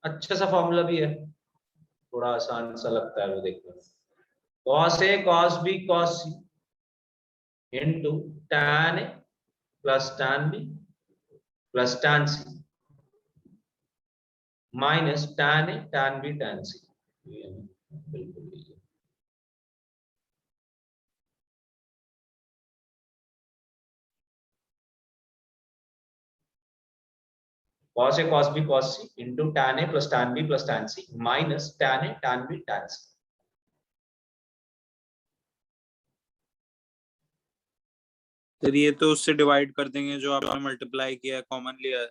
Speaker 1: अच्छा सा फॉर्मूला भी है, थोड़ा आसान सा लगता है वो देखने में, cos A cos B cos C into tan A plus tan B plus tan C minus tan A tan B tan C. बिल्कुल cos a cos b cos c into tan a plus tan b plus tan c minus tan a tan b tan c।
Speaker 2: फिर ये तो उससे divide कर देंगे जो आपने multiply किया है, कॉमन लिया है,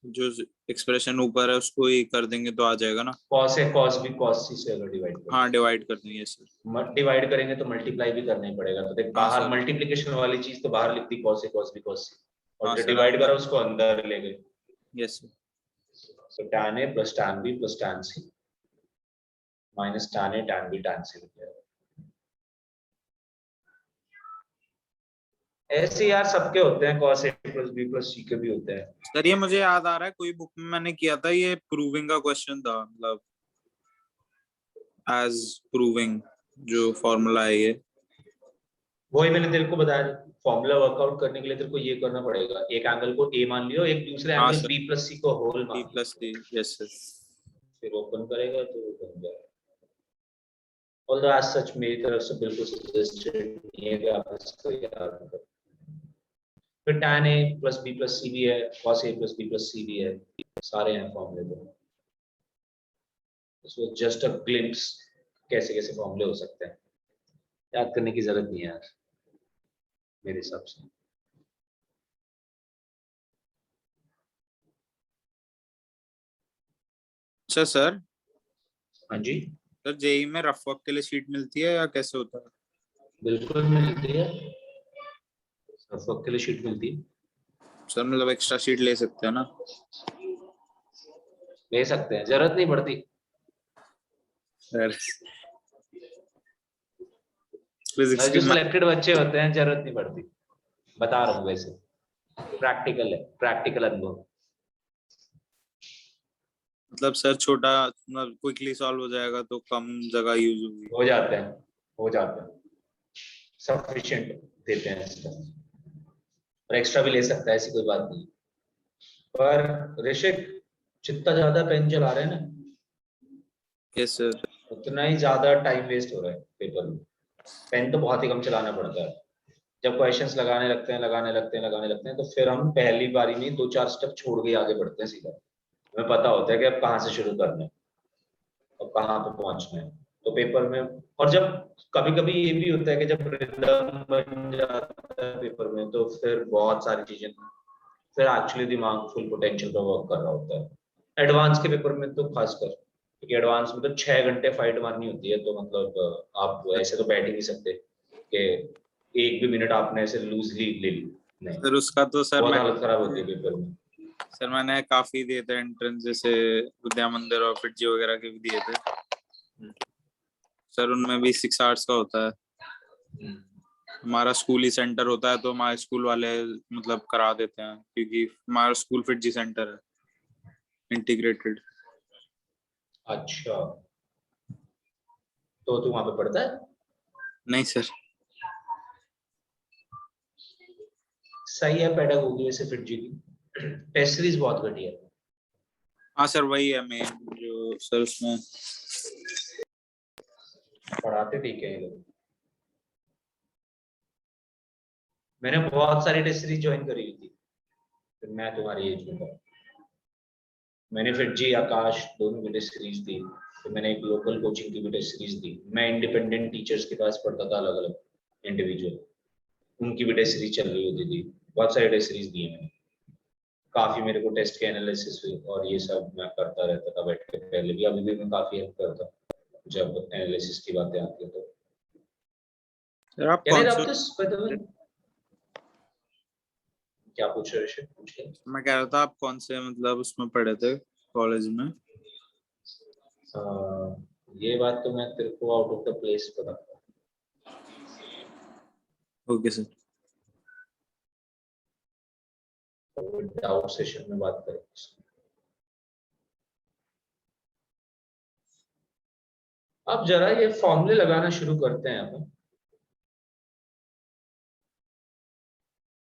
Speaker 2: जो एक्सप्रेशन ऊपर है उसको ही कर देंगे तो आ जाएगा ना।
Speaker 1: cos a cos b cos c से अगर डिवाइड करें,
Speaker 2: हाँ डिवाइड कर देंगे सर।
Speaker 1: डिवाइड करेंगे तो मल्टीप्लाई भी करना ही पड़ेगा, तो देख
Speaker 2: हाँ
Speaker 1: बाहर
Speaker 2: सर।
Speaker 1: मल्टीप्लिकेशन वाली चीज तो बाहर लिख दी cos a cos b cos c, और
Speaker 2: हाँ
Speaker 1: जो
Speaker 2: सर
Speaker 1: डिवाइड करा
Speaker 2: अंदर।
Speaker 1: उसको अंदर ले गए,
Speaker 2: यस सर।
Speaker 1: तो tan a plus tan b plus tan c minus tan a tan b tan c हो जाएगा। ऐसे यार सबके होते हैं, cos a plus b plus c के भी होते हैं।
Speaker 2: सर ये मुझे याद आ रहा है, कोई बुक में मैंने किया था, ये प्रूविंग का क्वेश्चन था, मतलब एज प्रूविंग जो फॉर्मूला है ये।
Speaker 1: वही मैंने तेरे को बताया, फॉर्मूला वर्कआउट करने के लिए तेरे को ये करना पड़ेगा, एक एंगल को ए मान लियो, एक दूसरे
Speaker 2: हाँ
Speaker 1: एंगल
Speaker 2: सर।
Speaker 1: बी प्लस सी को होल
Speaker 2: बी
Speaker 1: मान,
Speaker 2: प्लस सी, यस सर।
Speaker 1: फिर ओपन करेगा तो वो बन जाएगा। ऑल्दो एज सच मेरी तरफ से बिल्कुल सजेस्टेड नहीं है कि आप इसको याद करें। फिर tan a plus b plus c भी है, cos a plus b plus c भी है, सारे हैं फॉर्मूले तो। सो जस्ट अ ग्लिम्प्स कैसे कैसे फॉर्मूले हो सकते हैं, याद करने की जरूरत नहीं है यार मेरे हिसाब से।
Speaker 2: अच्छा सर।
Speaker 1: हाँ जी,
Speaker 2: सर जेई में रफ वर्क के लिए शीट मिलती है या कैसे होता है?
Speaker 1: बिल्कुल मिलती है, सब वक्त के लिए शीट मिलती है।
Speaker 2: सर मतलब एक्स्ट्रा शीट ले सकते हैं ना?
Speaker 1: ले सकते हैं, जरूरत नहीं पड़ती।
Speaker 2: सर फिजिक्स
Speaker 1: जो
Speaker 2: की
Speaker 1: सिलेक्टेड बच्चे होते हैं जरूरत नहीं पड़ती, बता रहा हूँ वैसे, प्रैक्टिकल है, प्रैक्टिकल अनुभव।
Speaker 2: मतलब सर छोटा, मतलब क्विकली सॉल्व हो जाएगा तो कम जगह यूज होगी।
Speaker 1: हो जाते हैं, हो जाते हैं, सफिशिएंट देते हैं इसका, और एक्स्ट्रा भी ले सकता है, ऐसी कोई बात नहीं। पर ऋषिक जितना ज्यादा पेन चला रहे हैं ना,
Speaker 2: यस सर।
Speaker 1: उतना ही ज्यादा टाइम वेस्ट हो रहा है पेपर में। पेन तो बहुत ही कम चलाना पड़ता है, जब क्वेश्चंस लगाने लगते हैं तो फिर हम पहली बारी में 2-4 स्टेप छोड़ के आगे बढ़ते हैं सीधा। हमें पता होता है कि अब कहाँ से शुरू करना है और कहाँ पे पहुंचना है, तो पेपर में। और जब कभी कभी ये भी होता है कि जब रिदम बन जाता है पेपर में, तो फिर बहुत सारी चीजें, फिर एक्चुअली दिमाग फुल पोटेंशियल पर वर्क कर रहा होता है। एडवांस के पेपर में तो खासकर, क्योंकि एडवांस में तो 6 घंटे फाइट मारनी होती है, तो मतलब आप ऐसे तो बैठ ही नहीं सकते कि एक भी मिनट आपने ऐसे लूजली ले ली, नहीं,
Speaker 2: सर उसका तो सर
Speaker 1: बहुत
Speaker 2: मैं,
Speaker 1: हालत खराब होती है पेपर में।
Speaker 2: सर मैंने काफी दिए थे एंट्रेंस, जैसे विद्या मंदिर और फिटजी वगैरह के भी दिए थे सर, उनमें भी 6 आवर्स का होता है। हमारा स्कूल ही सेंटर होता है तो हमारे स्कूल वाले मतलब करा देते हैं, क्योंकि हमारा स्कूल फिटजी सेंटर है, इंटीग्रेटेड।
Speaker 1: अच्छा, तो तू वहां पे पढ़ता है?
Speaker 2: नहीं सर।
Speaker 1: सही है पेडागोगी वैसे फिट जी की, टेस्ट सीरीज बहुत घटिया है।
Speaker 2: हाँ सर वही है मेन जो सर उसमें
Speaker 1: पढ़ाते ठीक है ये लोग। मैंने बहुत सारी टेस्ट सीरीज ज्वाइन करी हुई थी, फिर मैं तुम्हारी एज में था। मैंने फिर जी आकाश दोनों की टेस्ट सीरीज दी, फिर मैंने एक लोकल कोचिंग की भी टेस्ट सीरीज दी। मैं इंडिपेंडेंट टीचर्स के पास पढ़ता था अलग अलग इंडिविजुअल, उनकी भी टेस्ट सीरीज चल रही होती थी। बहुत सारी टेस्ट सीरीज दी है मैंने। काफी मेरे को टेस्ट के एनालिसिस और ये सब मैं करता रहता था बैठ के, पहले भी अभी भी मैं काफी हेल्प करता जब एनालिसिस की बातें आती है तो।
Speaker 2: सर आप
Speaker 1: Can I
Speaker 2: कौन
Speaker 1: rub
Speaker 2: से
Speaker 1: this, by the way? क्या पूछ रहे ऋषभ? पूछ ले।
Speaker 2: मैं कह रहा था आप कौन से मतलब उसमें पढ़े थे कॉलेज में?
Speaker 1: ये बात तो मैं तेरे को आउट ऑफ द प्लेस बता,
Speaker 2: ओके सर।
Speaker 1: डाउट सेशन में बात करेंगे। अब जरा ये फॉर्मूले लगाना शुरू करते हैं अपन।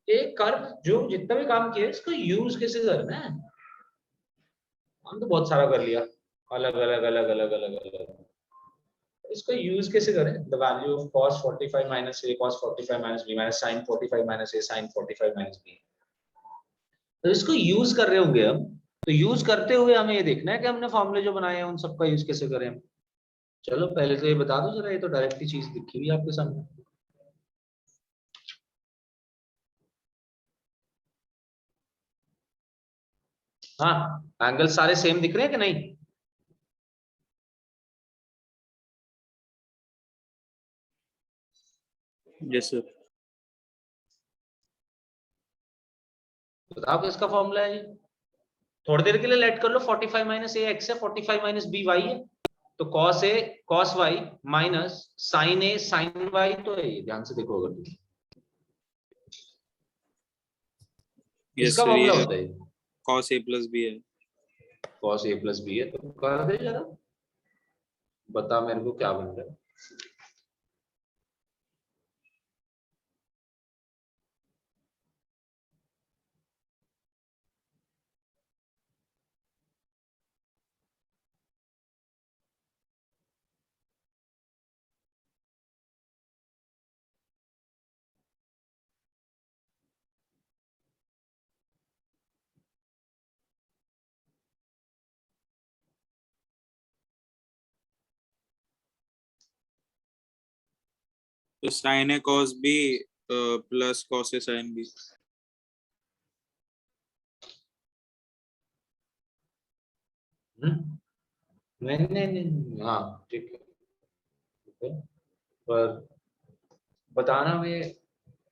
Speaker 1: एक कर्व जो जितना भी काम किया है इसको यूज कैसे करना है। हम तो बहुत सारा कर लिया, अलग अलग अलग अलग अलग अलग। इसको यूज कैसे करें? The value of cos 45 minus a cos 45 minus b minus sin 45 minus a sin 45 minus b। तो इसको यूज कर रहे होंगे हम, तो यूज करते हुए हमें ये देखना है कि हमने फॉर्मूले जो बनाए हैं उन सबका यूज कैसे करें। चलो पहले तो ये बता दो जरा, ये तो डायरेक्ट ही चीज दिखी हुई है आपके सामने। हाँ, एंगल सारे सेम दिख रहे हैं कि नहीं?
Speaker 2: Yes sir.
Speaker 1: बताओ किसका फॉर्मूला है ये? थोड़ी देर के लिए लेट कर लो। 45 माइनस ए एक्स है, 45 माइनस बी वाई है, तो cos A cos Y minus sine A sign Y तो है ये। ध्यान से देखो अगर तुम,
Speaker 2: यस
Speaker 1: इसका
Speaker 2: सर
Speaker 1: फॉर्मूला
Speaker 2: ये
Speaker 1: होता है
Speaker 2: cos a plus b है।
Speaker 1: कॉस ए प्लस बी है। तो कर दे जरा, बता मेरे को क्या बन रहा है।
Speaker 2: तो sin a cos b plus cos a sin b।
Speaker 1: नहीं नहीं नहीं, हाँ ठीक है, ठीक है। पर बताना में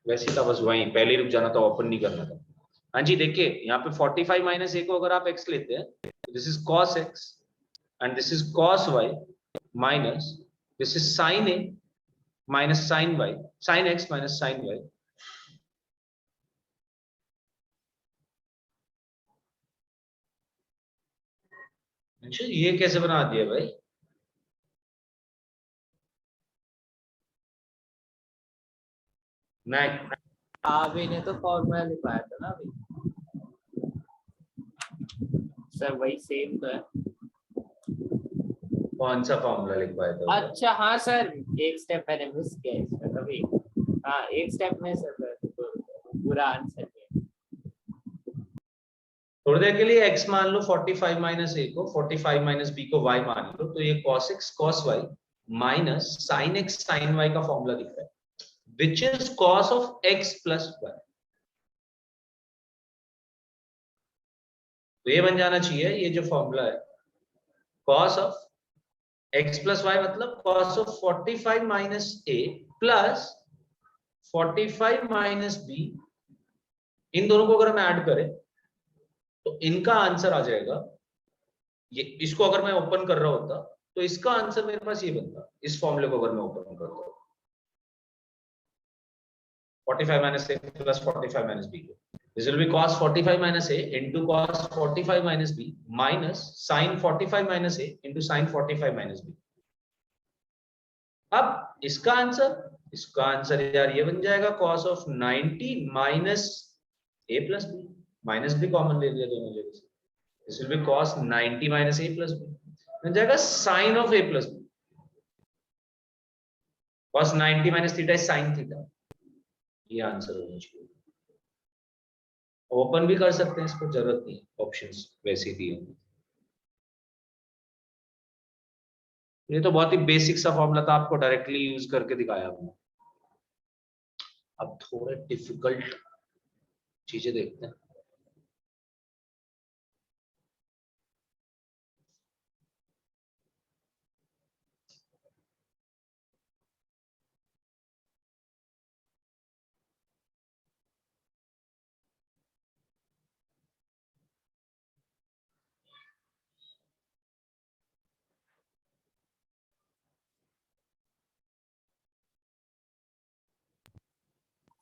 Speaker 1: वैसे था बस, वहीं पहले रुक जाना था, ओपन नहीं करना था। हाँ जी देखिए, यहाँ पे 45 माइनस ए को अगर आप x लेते हैं तो this is cos x and this is cos y minus this is sin a minus sin y, sin x minus sin y। अच्छा ये कैसे बना दिया भाई? नहीं,
Speaker 3: अभी ने तो फॉर्मूला लिखवाया था ना अभी। सर वही सेम तो है।
Speaker 1: कौन सा फॉर्मूला लिखवाया था?
Speaker 3: अच्छा हाँ सर, एक स्टेप मैंने मिस किया इसमें कभी। हाँ एक स्टेप में सर पूरा आंसर है।
Speaker 1: थोड़ी देर के लिए x मान लो 45 माइनस ए को, 45 माइनस बी को y मान लो, तो ये cos x cos y minus sin x sin y का फॉर्मूला दिख रहा है, which is cos of x plus y। तो ये बन जाना चाहिए, ये जो फॉर्मूला है cos of x plus y मतलब cos of 45 minus a plus 45 minus b। इन दोनों को अगर हम ऐड करें तो इनका आंसर आ जाएगा ये। इसको अगर मैं ओपन कर रहा होता तो इसका आंसर मेरे पास ये बनता, इस फॉर्मूले को अगर मैं ओपन करता 45 minus a plus 45 minus b। This will be cos 45 minus a into cos 45 minus b minus sin 45 minus a into sin 45 minus b। अब इसका आंसर यार ये बन जाएगा cos of 90 minus a plus b, minus भी common ले लिया दोनों जगह से, this will B cos 90 minus a plus b, बन जाएगा sin of a plus b, cos 90 minus theta is sin theta, ये आंसर होना चाहिए। ओपन भी कर सकते हैं, इसको जरूरत नहीं है, ऑप्शंस वैसे ही दिए। ये तो बहुत ही बेसिक सा फॉर्मूला था, आपको डायरेक्टली यूज करके दिखाया हमने। अब थोड़े डिफिकल्ट चीजें देखते हैं।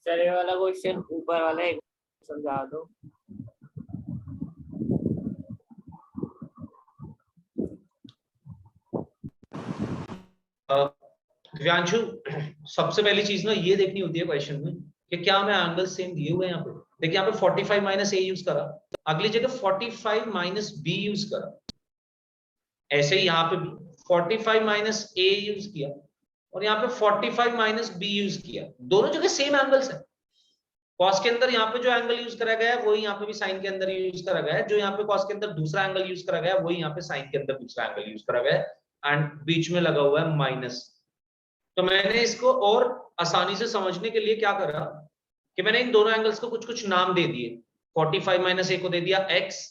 Speaker 3: सर ये वाला क्वेश्चन ऊपर वाला एक समझा दो।
Speaker 1: दिव्यांशु, सबसे पहली चीज ना ये देखनी होती है क्वेश्चन में कि क्या हमें एंगल सेम दिए हुए हैं। यहाँ पे देखिए, यहाँ पे 45 माइनस ए यूज करा, अगली जगह 45 माइनस बी यूज करा, ऐसे ही यहाँ पे भी 45 माइनस ए यूज किया और यहाँ पे 45 माइनस बी यूज किया, दोनों जगह सेम एंगल्स है। कॉस के अंदर यहाँ पे जो एंगल यूज करा गया है वही यहाँ पे भी साइन के अंदर यूज करा गया है, जो यहाँ पे कॉस के अंदर दूसरा एंगल यूज करा गया है वही यहाँ पे साइन के अंदर दूसरा एंगल यूज करा गया है, एंड बीच में लगा हुआ है माइनस। तो मैंने इसको और आसानी से समझने के लिए क्या करा कि मैंने इन दोनों एंगल्स को कुछ कुछ नाम दे दिए। 45 माइनस ए को दे दिया x,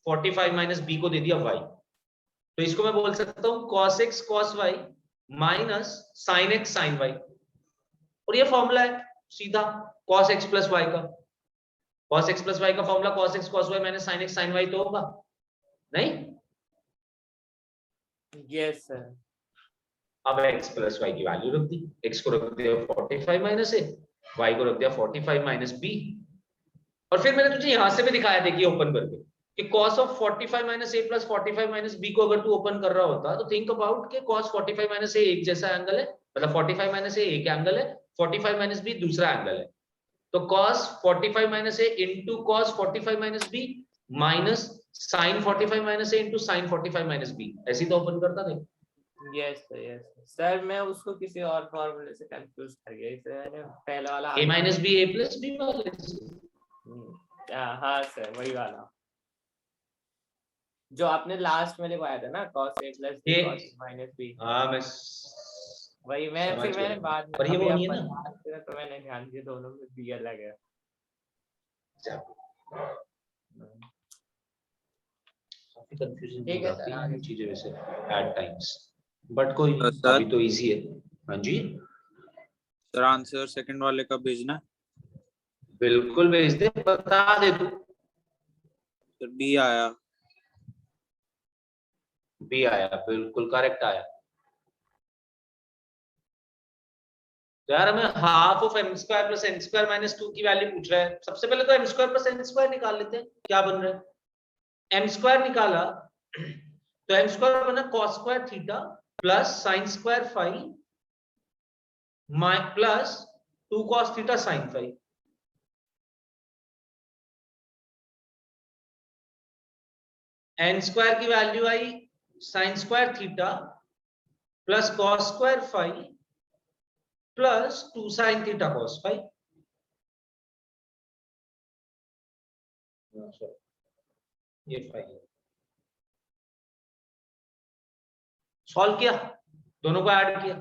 Speaker 1: 45 माइनस बी को दे दिया y। तो इसको मैं बोल सकता हूँ cos x cos y minus sin x sin y, और ये फॉर्मूला है सीधा cos x प्लस y का। cos x प्लस y का formula cos x cos y minus sin x sin y तो होगा नहीं?
Speaker 3: Yes sir.
Speaker 1: अब x प्लस y की वैल्यू रख दी, x को रख दिया 45 माइनस a, y को रख दिया 45 माइनस b, और फिर मैंने तुझे यहां से भी दिखाया, देखिए ओपन करके, कि cos of 45 minus a plus 45 minus b को अगर तू ओपन कर रहा होता तो थिंक अबाउट कि cos 45 माइनस a एक जैसा एंगल है, मतलब 45 माइनस a एक एंगल है, 45 माइनस b दूसरा एंगल है। तो cos 45 minus a into cos 45 minus b minus sin 45 minus a into sin 45 minus b, ऐसे तो ओपन करता नहीं।
Speaker 3: यस सर, मैं उसको किसी और फॉर्मूले से कंफ्यूज कर गया, इसलिए मैंने पहला वाला
Speaker 1: a minus b a plus b वाले से।
Speaker 3: हाँ सर, वही वाला जो आपने लास्ट में लिखवाया था ना, cos a plus b cos minus b।
Speaker 1: हाँ मैं
Speaker 3: वही मैं
Speaker 1: समझ
Speaker 3: फिर मैंने
Speaker 1: गया।
Speaker 3: बाद में
Speaker 1: पर ये
Speaker 3: अभी
Speaker 1: वो
Speaker 3: आप
Speaker 1: नहीं है ना।
Speaker 3: बता रहे थे तो मैंने ध्यान दिया दोनों में b अलग है।
Speaker 1: काफी कंफ्यूजन
Speaker 3: ठीक
Speaker 1: हो
Speaker 3: है
Speaker 1: जाती
Speaker 3: सर,
Speaker 1: है
Speaker 3: आगे।
Speaker 1: ये चीजें वैसे एट टाइम्स, बट कोई नहीं,
Speaker 2: सर?
Speaker 1: अभी तो इजी है। हाँ जी
Speaker 2: सर आंसर सेकंड वाले का भेजना।
Speaker 1: बिल्कुल भेज दे, बता दे तू।
Speaker 2: सर बी आया।
Speaker 1: बी आया, बिल्कुल करेक्ट आया। तो यार हमें half of M square plus N square minus 2 की वैल्यू पूछ रहा है। सबसे पहले तो M square plus N square निकाल लेते हैं, क्या बन रहा है। एम स्क्वायर निकाला तो एम स्क्वायर बना cos square theta plus sine square phi plus 2 cos theta sine phi. N square की वैल्यू आई sine square theta plus cos square phi plus 2 sine theta cos phi. ये phi solve किया, दोनों को add किया,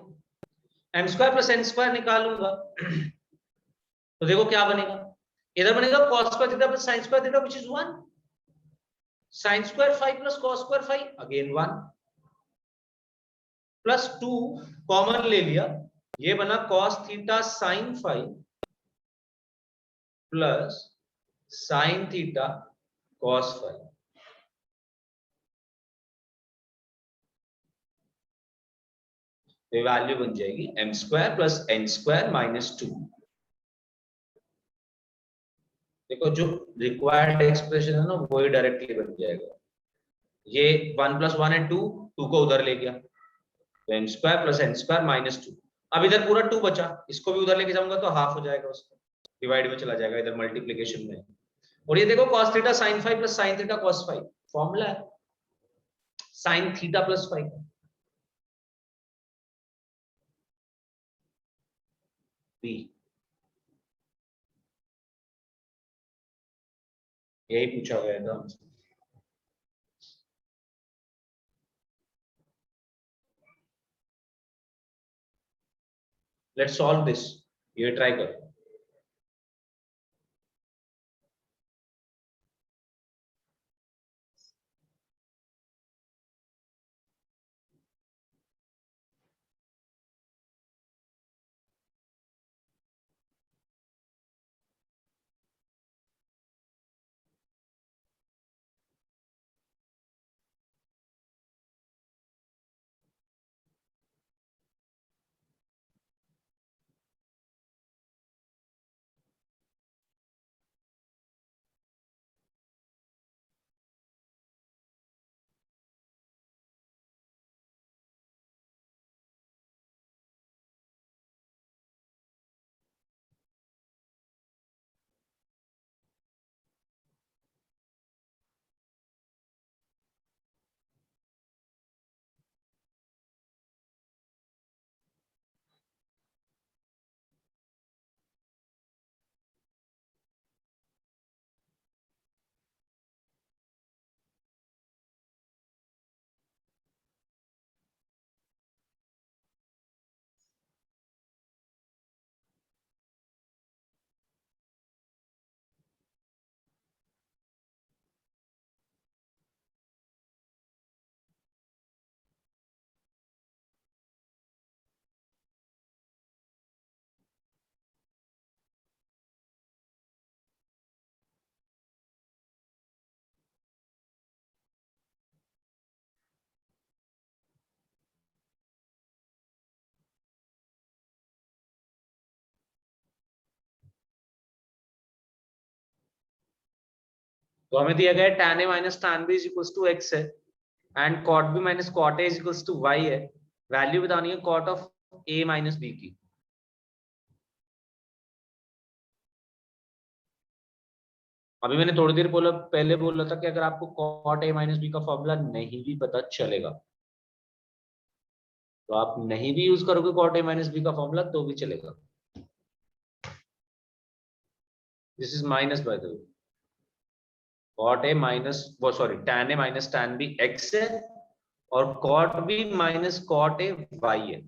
Speaker 1: M square plus N square निकालूंगा तो देखो क्या बनेगा। इधर बनेगा cos square theta plus sin square theta which is 1, sin square phi plus cos square phi again 1, plus 2 common ले लिया, ये बना cos थीटा sin फाई प्लस sin थीटा cos फाई। तो वैल्यू बन जाएगी M square plus N square minus 2। देखो जो रिक्वायर्ड एक्सप्रेशन है ना वही डायरेक्टली बन जाएगा। ये 1 प्लस 1 है 2, 2 को उधर ले गया तो M square plus N square minus 2। अब इधर पूरा 2 बचा, इसको भी उधर लेके जाऊंगा तो हाफ हो जाएगा, उसका डिवाइड में चला जाएगा, इधर मल्टीप्लिकेशन में। और ये देखो cos थीटा sin फाइव प्लस sin थीटा cos फाइव फॉर्मूला है sin थीटा प्लस फाइव। बी यही पूछा गया था हमसे। लेट्स सॉल्व दिस, ये ट्राई करो। तो हमें दिया गया tan a minus tan b is equal to x है and cot b minus cot a is equal to y है। वैल्यू बतानी है cot of a minus b की। अभी मैंने थोड़ी देर पहले बोला था कि अगर आपको cot a माइनस b का फॉर्मूला नहीं भी पता चलेगा तो आप नहीं भी यूज करोगे cot a माइनस b का फॉर्मूला तो भी चलेगा। This is minus by the way, cot a minus वो sorry tan a minus tan b x है और cot b minus cot a y है।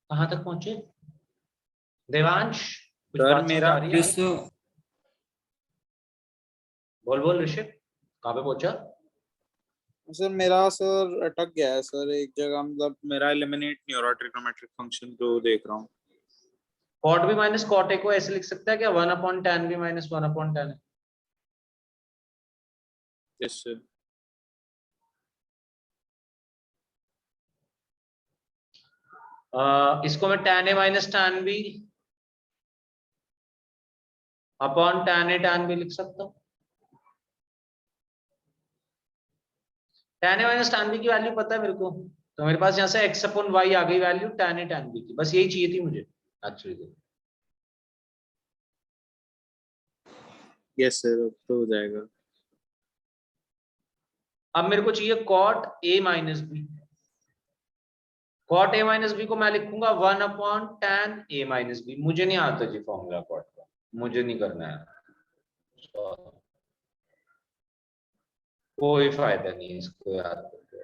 Speaker 1: कहाँ तक पहुंचे देवांश? कुछ
Speaker 2: सर
Speaker 1: बात समझ
Speaker 2: मेरा
Speaker 1: आ रही है?
Speaker 2: जिस
Speaker 1: बोल बोल ऋषभ, कहाँ पे पहुंचा?
Speaker 2: सर मेरा सर अटक गया है सर एक जगह, मतलब मेरा एलिमिनेट नहीं हो रहा ट्रिग्नोमेट्रिक फंक्शन, तो देख रहा हूँ।
Speaker 1: Cot B minus cot A को ऐसे लिख सकता है क्या, 1/tan b minus 1/tan a?
Speaker 2: Yes sir.
Speaker 1: इसको मैं tan a minus tan b upon tan a tan b लिख सकता हूँ। tan a minus tan b की वैल्यू पता है मेरे को, तो मेरे पास यहाँ से x अपॉन y आ गई value tan a tan b की, बस यही चाहिए थी मुझे एक्चुअली।
Speaker 2: यस सर, अब तो हो जाएगा।
Speaker 1: अब मेरे को चाहिए cot a minus b। cot a minus b को मैं लिखूंगा 1/tan a माइनस b। मुझे नहीं आता जी फॉर्मूला cot का, मुझे नहीं करना है, कोई फायदा नहीं है इसको याद करके,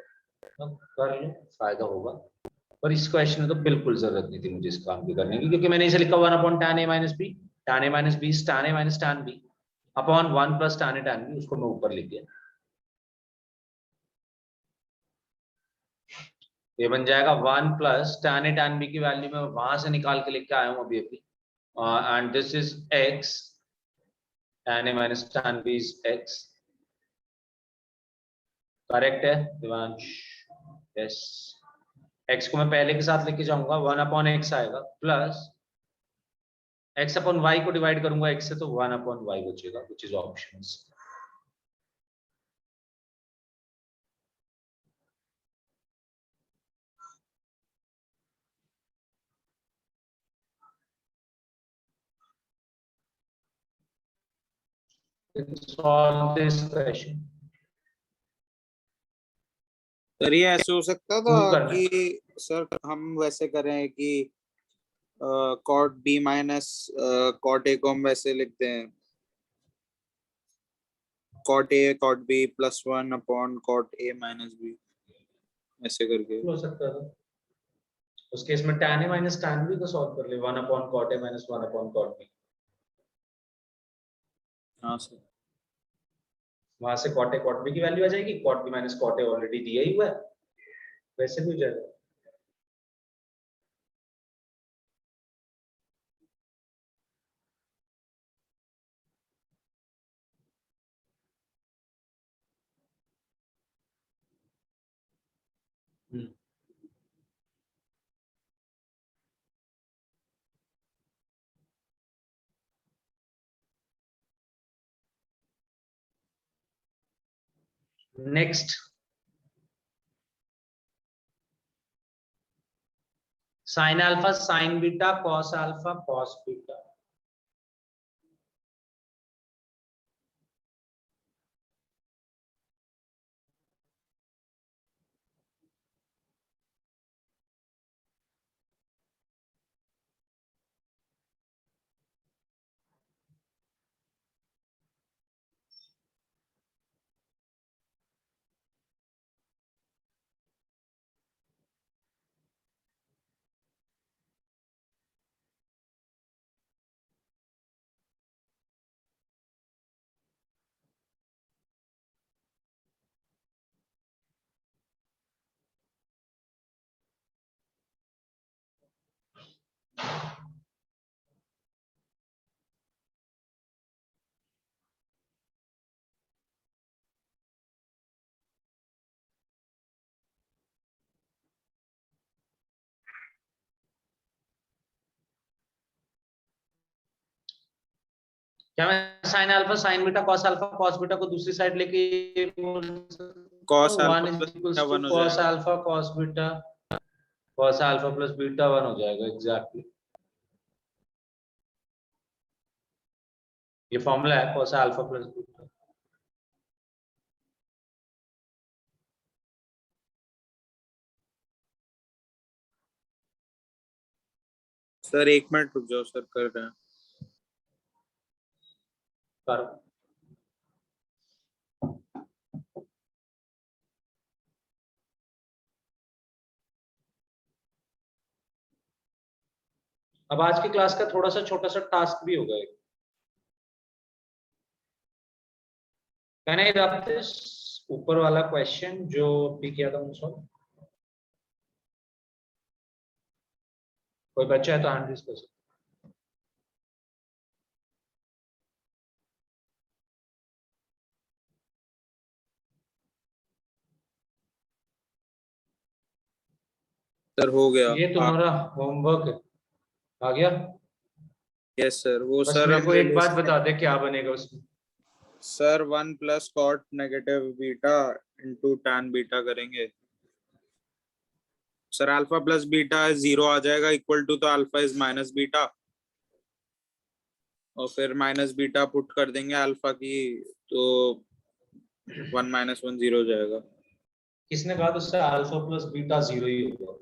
Speaker 1: अब कर लो फायदा होगा, पर इस क्वेश्चन में तो बिल्कुल जरूरत नहीं थी मुझे इस काम की करने की, क्योंकि मैंने इसे लिखा 1/tan a minus b, tan a minus b tan a minus tan b upon 1 + tan a tan b, उसको मैं ऊपर लिख दिया। ये बन जाएगा 1 + tan a tan b की वैल्यू मैं वहां से निकाल के लेके आया हूँ अभी अभी, and this is x, tan a minus tan b is x। Correct है दिवांश? यस। x को मैं पहले के साथ लेके जाऊंगा, 1/x आएगा, प्लस x अपॉन y को डिवाइड करूंगा x से, तो 1/y बचेगा, which is options. solve this question।
Speaker 2: Sir ये ऐसे हो सकता था
Speaker 1: प्रूव करना है।
Speaker 2: कि सर हम वैसे करें कि cot B minus cot A को हम वैसे लिखते हैं, cot A cot B +1 cot A minus B, ऐसे करके।
Speaker 1: हो सकता था उस केस में tan a minus tan b को सॉल्व कर ले, 1/cot a minus 1/cot b।
Speaker 2: हाँ सर।
Speaker 1: वहां से cot a cot b की वैल्यू आ जाएगी, cot b minus cot a already दिया ही हुआ है, वैसे भी हो जाएगा। Next, sin alpha sin beta cos alpha cos beta. क्या मैं sin alpha sin beta cos alpha cos beta को दूसरी साइड लेके
Speaker 2: cos
Speaker 1: one
Speaker 2: alpha
Speaker 1: is
Speaker 2: plus beta
Speaker 1: equals to
Speaker 2: 1 हो
Speaker 1: cos
Speaker 2: जाएगा।
Speaker 1: Alpha cos beta, cos alpha plus beta 1 हो जाएगा exactly. ये फॉर्मूला है cos alpha plus beta.
Speaker 2: Sir 1 minute रुक जाओ सर, कर रहे हैं।
Speaker 1: करो। अब आज की क्लास का थोड़ा सा छोटा सा टास्क भी होगा। कैन आई रब दिस ऊपर वाला क्वेश्चन जो भी किया था मुझसे? कोई बच्चा है तो हैंड रेज कर सकते।
Speaker 2: सर हो गया।
Speaker 1: ये तुम्हारा होमवर्क है, आ गया?
Speaker 2: यस सर, वो
Speaker 1: बस
Speaker 2: सर
Speaker 1: मेरे
Speaker 2: हम
Speaker 1: को
Speaker 2: ले
Speaker 1: एक
Speaker 2: ले
Speaker 1: बात
Speaker 2: सकते
Speaker 1: बता
Speaker 2: हैं।
Speaker 1: दे क्या बनेगा उसमें।
Speaker 2: Sir 1 plus cot negative beta into tan beta करेंगे। सर अल्फा प्लस बीटा 0 आ जाएगा, इक्वल टू तो अल्फा इज माइनस बीटा, और फिर माइनस बीटा पुट कर देंगे अल्फा की, तो 1 माइनस 1 0 हो जाएगा।
Speaker 1: किसने कहा उससे अल्फा प्लस बीटा 0 ही होगा?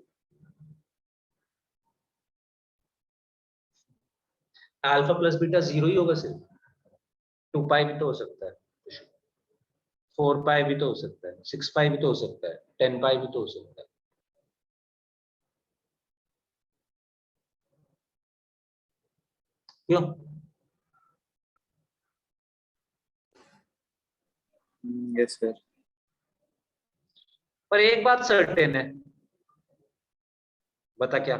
Speaker 1: अल्फा प्लस बीटा 0 ही होगा सिर्फ? 2 पाई भी तो हो सकता है, 4 पाई भी तो हो सकता है, 6 पाई भी तो हो सकता है, 10 पाई भी तो हो सकता है। क्यों?
Speaker 2: Yes sir.
Speaker 1: पर एक बात सर्टेन है, बता क्या?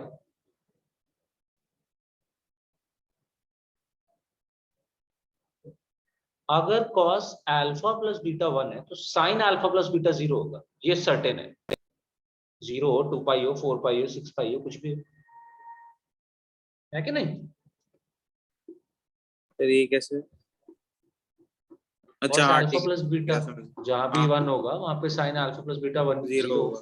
Speaker 1: अगर cos अल्फा प्लस बीटा 1 है तो sin अल्फा प्लस बीटा 0 होगा, ये सर्टेन है। 0 हो, 2 पाई हो, 4 पाई हो, 6 पाई हो, कुछ भी हो, है कि नहीं?
Speaker 2: सर ये कैसे? अच्छा
Speaker 1: cos
Speaker 2: हाँ
Speaker 1: अल्फा
Speaker 2: ठीक
Speaker 1: प्लस
Speaker 2: है,
Speaker 1: बीटा
Speaker 2: क्या समझ।
Speaker 1: जहां भी
Speaker 2: हाँ
Speaker 1: 1 होगा वहां पे sin अल्फा प्लस बीटा 1
Speaker 2: 0
Speaker 1: 0
Speaker 2: होगा।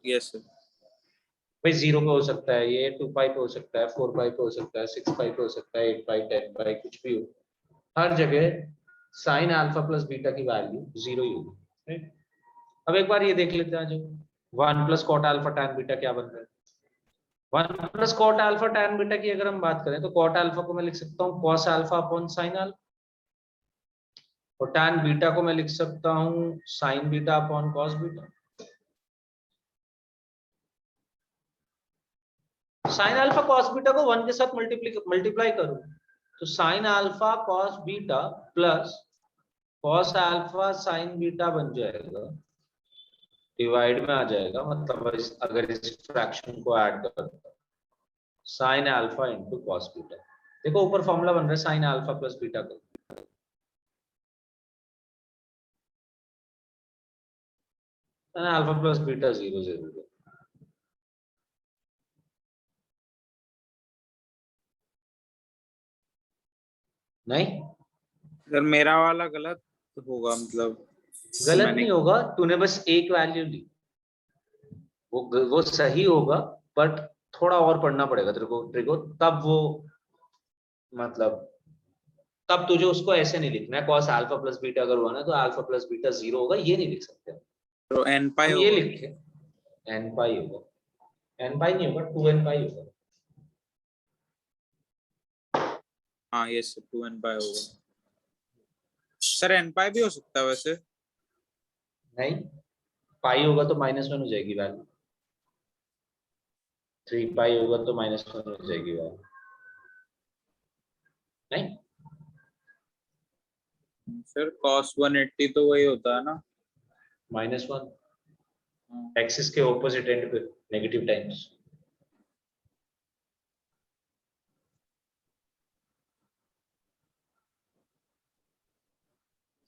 Speaker 2: Yes sir.
Speaker 1: भाई 0 पे हो सकता है, ये 2 पाई पे हो सकता है, 4 पाई पे हो सकता है, 6 पाई पे हो सकता है, 8 पाई, 10 पाई, कुछ भी हो, हर जगह sin अल्फा प्लस बीटा की वैल्यू 0 ही होगी, राइट? अब एक बार ये देख लेते हैं, जो 1 plus cot alpha tan beta क्या बन रहा है? 1 plus cot alpha tan beta की अगर हम बात करें तो कॉट अल्फा को मैं लिख सकता हूँ cos alpha upon sin alpha, और tan बीटा को मैं लिख सकता हूँ sin beta upon cos beta. sin alpha cos beta को 1 के साथ मल्टीप्लाई करूं तो sin alpha cos beta plus cos alpha sin beta बन जाएगा, डिवाइड में आ जाएगा, मतलब अगर इस फ्रैक्शन को ऐड कर sin alpha into cos beta. देखो ऊपर फॉर्मूला बन रहा है sin अल्फा प्लस बीटा का, sin अल्फा प्लस बीटा 0 जरूर है। नहीं,
Speaker 2: सर मेरा वाला गलत होगा, मतलब
Speaker 1: गलत
Speaker 2: मैंने।
Speaker 1: नहीं होगा, तूने बस एक वैल्यू ली, वो सही होगा, बट थोड़ा और पढ़ना पड़ेगा तेरे को तब वो, मतलब तब तुझे उसको ऐसे नहीं लिखना है cos अल्फा प्लस बीटा अगर हुआ ना तो अल्फा प्लस बीटा 0 होगा, ये नहीं लिख सकते
Speaker 2: तो एन पाई
Speaker 1: हम ये
Speaker 2: होगा।
Speaker 1: लिखे n पाई होगा, n पाई नहीं होगा 2n पाई होगा।
Speaker 2: हाँ यस सर, 2 एन पाई होगा। सर एन पाई भी हो सकता है वैसे।
Speaker 1: नहीं, पाई होगा तो -1 हो जाएगी वैल्यू, 3 पाई होगा तो -1 हो जाएगी वैल्यू, नहीं?
Speaker 2: सर cos 180 तो वही होता है ना।
Speaker 1: -1 एक्सिस के ऑपोजिट एंड पे नेगेटिव टाइम्स।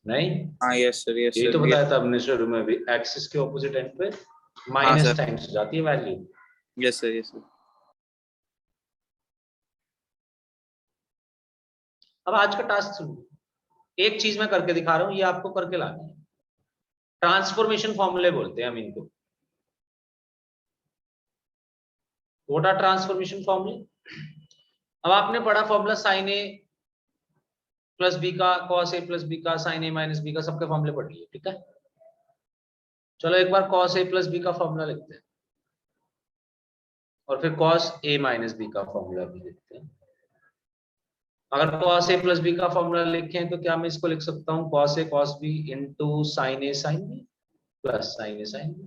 Speaker 1: नहीं,
Speaker 2: हाँ यस
Speaker 1: यही तो
Speaker 2: सर ये।
Speaker 1: बताया था हमने शुरू में भी, एक्सिस के ऑपोजिट एंड पे
Speaker 2: हाँ
Speaker 1: माइनस
Speaker 2: सर।
Speaker 1: टाइम्स हो जाती है वैल्यू।
Speaker 2: Yes sir.
Speaker 1: अब आज का टास्क सुनो, एक चीज मैं करके दिखा रहा हूं, ये आपको करके लानी है। ट्रांसफॉर्मेशन फॉर्मूले बोलते हैं हम इनको। व्हाट आर ट्रांसफॉर्मेशन फॉर्मूले? अब आपने पढ़ा formula sine A plus B का, कॉस ए प्लस बी का, साइन ए माइनस बी का, सबके फॉर्मूले पढ़ लिए, ठीक है? चलो एक बार कॉस ए प्लस बी का फॉर्मूला लिखते हैं, और फिर कॉस ए माइनस बी का फॉर्मूला भी लिखते हैं। अगर cos a प्लस बी का फॉर्मूला लिखें तो क्या मैं इसको लिख सकता हूँ cos a cos b into sine A sine B plus sine A sine B,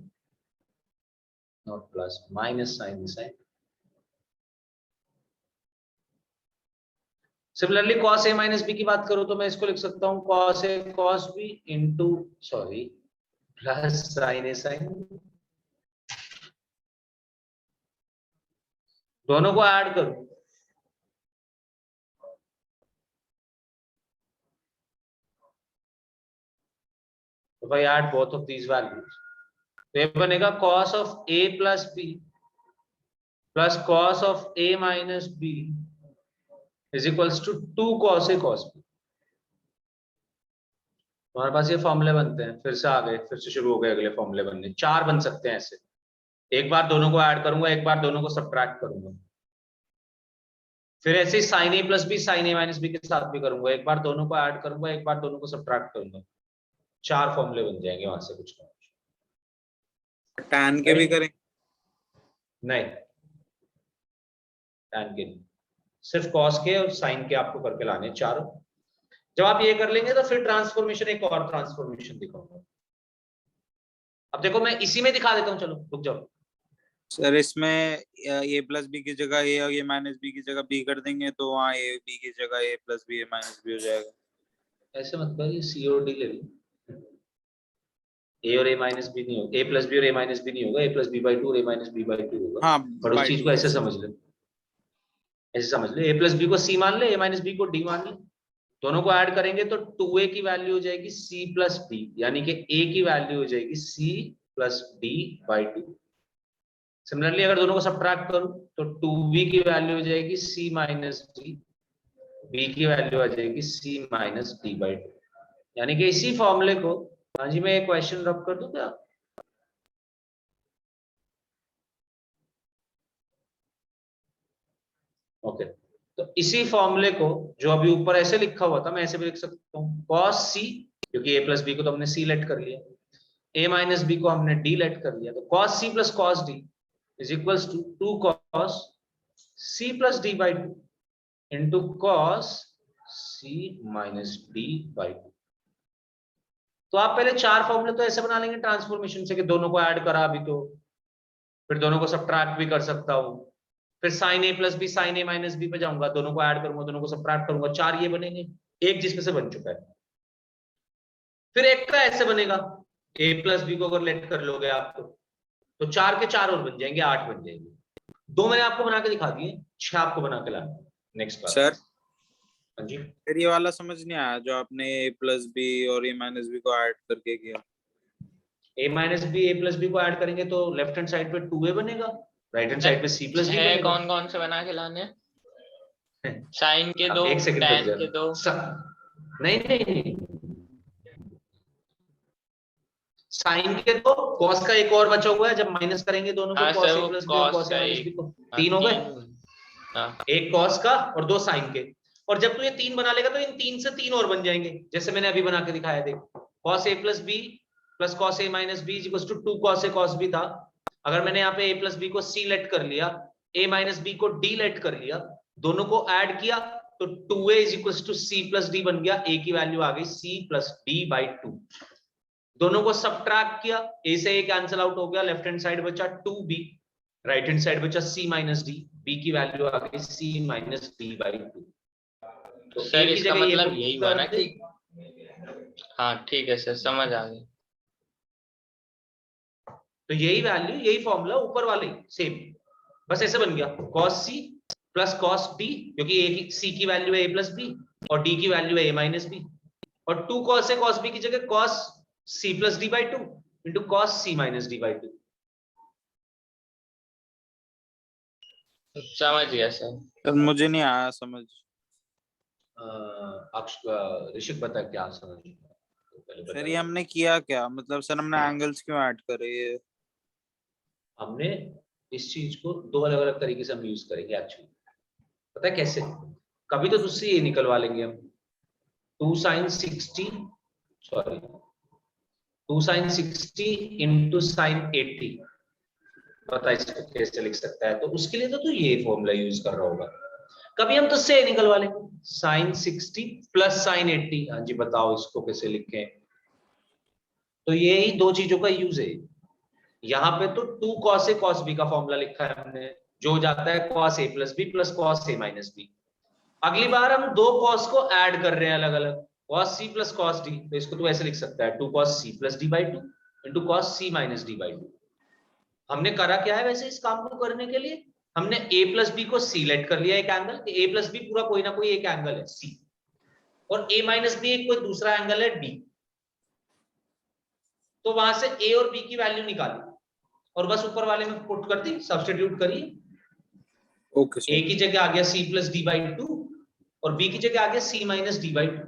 Speaker 1: not plus, minus sine A sine. Similarly cos a minus B की बात करो तो मैं इसको लिख सकता हूँ cos a cos b into sorry plus sin a sin b। दोनों को ऐड करो तो भाई add both of these values तो ये बनेगा cos of a plus b plus cos of a minus b is equals to 2 cos a cos b। हमारे पास ये फॉर्मूले बनते हैं, फिर से आ गए, फिर से शुरू हो गए अगले फॉर्मूले बनने। 4 बन सकते हैं ऐसे, एक बार दोनों को ऐड करूंगा, एक बार दोनों को सब्ट्रैक्ट करूंगा, फिर ऐसे ही sin a plus B sin a minus B के साथ भी करूंगा, एक बार दोनों को ऐड करूंगा, एक बार दोनों को सब्ट्रैक्ट करूंगा। 4 फॉर्मूले बन जाएंगे वहां से कुछ ना कुछ।
Speaker 2: tan के भी करें?
Speaker 1: नहीं, tan के नहीं, सिर्फ cos के और sin के आपको करके लाने चारों। जब आप ये कर लेंगे तो फिर ट्रांसफॉर्मेशन, एक और ट्रांसफॉर्मेशन दिखाऊंगा। अब देखो मैं इसी में दिखा देता हूँ, चलो रुक जाओ।
Speaker 2: सर इसमें a प्लस बी की जगह a और a माइनस बी की जगह b कर देंगे तो वहाँ a b की जगह a plus B a minus B हो जाएगा।
Speaker 1: ऐसे मत करिए, सी और डी ले लो, ए और ए माइनस बी नहीं होगा, ए प्लस बी और ए माइनस बी नहीं होगा, ए प्लस बी बाई टू और ए माइनस बी बाई टू होगा।
Speaker 2: हाँ,
Speaker 1: पर उस
Speaker 2: by
Speaker 1: चीज
Speaker 2: two।
Speaker 1: को ऐसे समझ ले, ऐसे समझ ले, ए प्लस बी को सी मान ले, ए माइनस बी को डी मान ले, दोनों को ऐड करेंगे तो 2a की वैल्यू हो जाएगी c प्लस डी, यानी कि a की वैल्यू हो जाएगी c plus D by to. Similarly अगर दोनों को सब्ट्रैक्ट करूं तो 2b की वैल्यू हो जाएगी c माइनस डी, b की वैल्यू आ जाएगी c minus D by to. यानी कि इसी फॉर्मूले को, हाँ जी, मैं एक क्वेश्चन रब कर दूं क्या? ओके, तो इसी फॉर्मूले को जो अभी ऊपर ऐसे लिखा हुआ था, मैं ऐसे भी लिख सकता हूँ cos c, क्योंकि a प्लस बी को तो हमने c लेट कर लिया, a माइनस बी को हमने d लेट कर लिया, तो cos c plus cos d is equals to 2 cos c plus d by two into cos c minus d by two. तो आप पहले 4 फॉर्मूले तो ऐसे बना लेंगे ट्रांसफॉर्मेशन से कि दोनों को ऐड करा अभी, तो फिर दोनों को सब्ट्रैक्ट भी कर सकता हूँ, फिर sin a plus B sin a minus B पे जाऊंगा, दोनों को ऐड करूंगा, दोनों को सब्ट्रैक्ट करूंगा, 4 ये बनेंगे, एक जिसमें से बन चुका है। फिर एक का ऐसे बनेगा, a प्लस बी को अगर लेट कर लोगे आप तो 4 के 4 और बन जाएंगे, 8 बन जाएंगे। 2 मैंने आपको बना के दिखा दिए, 6 आपको बना के लाना नेक्स्ट बार।
Speaker 2: सर
Speaker 1: हाँ जी,
Speaker 2: फिर ये वाला समझ नहीं आया जो आपने a प्लस बी और a माइनस बी को ऐड करके किया।
Speaker 1: a minus B a plus B को ऐड करेंगे तो लेफ्ट हैंड साइड पे 2a बनेगा, राइट हैंड साइड पे c प्लस डी बनेगा।
Speaker 3: कौन कौन से बना के लाने? साइन के दो,
Speaker 1: एक सेकंड
Speaker 3: tan के दो।
Speaker 1: नहीं नहीं नहीं, साइन के दो, cos का एक और बचा हुआ है, जब माइनस करेंगे दोनों को, cos a प्लस बी और cos a माइनस बी को, 3 हो गए, एक cos का और 2 साइन के। और जब तू ये 3 बना लेगा तो इन 3 से 3 और बन जाएंगे, जैसे मैंने अभी बना के दिखाया, देख cos a plus B plus cos a minus B is equals to 2 cos a cos b था। अगर मैंने यहाँ पे a प्लस बी को c लेट कर लिया, a माइनस बी को d लेट कर लिया, दोनों को ऐड किया तो 2a is equals to c plus d बन गया, a की वैल्यू आ गई c प्लस d बाई 2। दोनों को सब्ट्रैक्ट किया, a से a कैंसिल आउट हो गया, लेफ्ट हैंड साइड बचा 2b, राइट हैंड साइड बचा c माइनस d, b की वैल्यू आ गई c माइनस d बाई 2। तो
Speaker 3: सर इसका मतलब यही हुआ ना कि, हाँ ठीक है सर, समझ आ गई।
Speaker 1: तो यही वैल्यू, यही फॉर्मूला ऊपर वाले सेम, बस ऐसे बन गया cos c plus cos d, क्योंकि a की c की वैल्यू है a प्लस b और d की वैल्यू है a माइनस b, और 2 cos a cos b की जगह cos c plus d by 2 into cos c minus d by 2।
Speaker 3: समझ गया सर।
Speaker 2: मुझे नहीं आया समझ।
Speaker 1: ऋषिक बता क्या समझ
Speaker 2: सर ये हमने किया क्या, मतलब सर हमने एंगल्स क्यों ऐड करे? ये
Speaker 1: हमने इस चीज को 2 अलग अलग तरीके से हम यूज करेंगे एक्चुअली, पता है कैसे? कभी तो तुझसे ये निकलवा लेंगे हम 2 sin 60 sorry 2 sin 60 into sin 80, पता है इसको कैसे लिख सकता है? तो उसके लिए तो तू ये फॉर्मूला यूज कर रहा होगा। कभी हम तुझसे ये निकलवा लेंगे sin 60 प्लस sin 80, हाँ जी बताओ इसको कैसे लिखें? तो यही 2 चीजों का यूज है। यहाँ पे तो 2 cos a cos b का फॉर्मूला लिखा है हमने, जो हो जाता है cos a plus b plus cos a minus b। अगली बार हम दो कॉस को ऐड कर रहे हैं अलग अलग, cos C plus cos D, तो इसको तो ऐसे लिख सकता है 2 cos c plus D by two into cos C minus D by two. हमने करा क्या है वैसे इस काम को करने के लिए, हमने a प्लस बी को c लेट कर लिया एक एंगल, a प्लस बी पूरा कोई ना कोई एक एंगल है c, और a माइनस बी एक कोई दूसरा एंगल है d, तो वहां से a और b की वैल्यू निकाली और बस ऊपर वाले में पुट कर दी, सब्स्टिट्यूट करिए।
Speaker 2: Okay
Speaker 1: a
Speaker 2: sir.
Speaker 1: की जगह आ गया c plus D by to और b की जगह आ गया c minus D by two.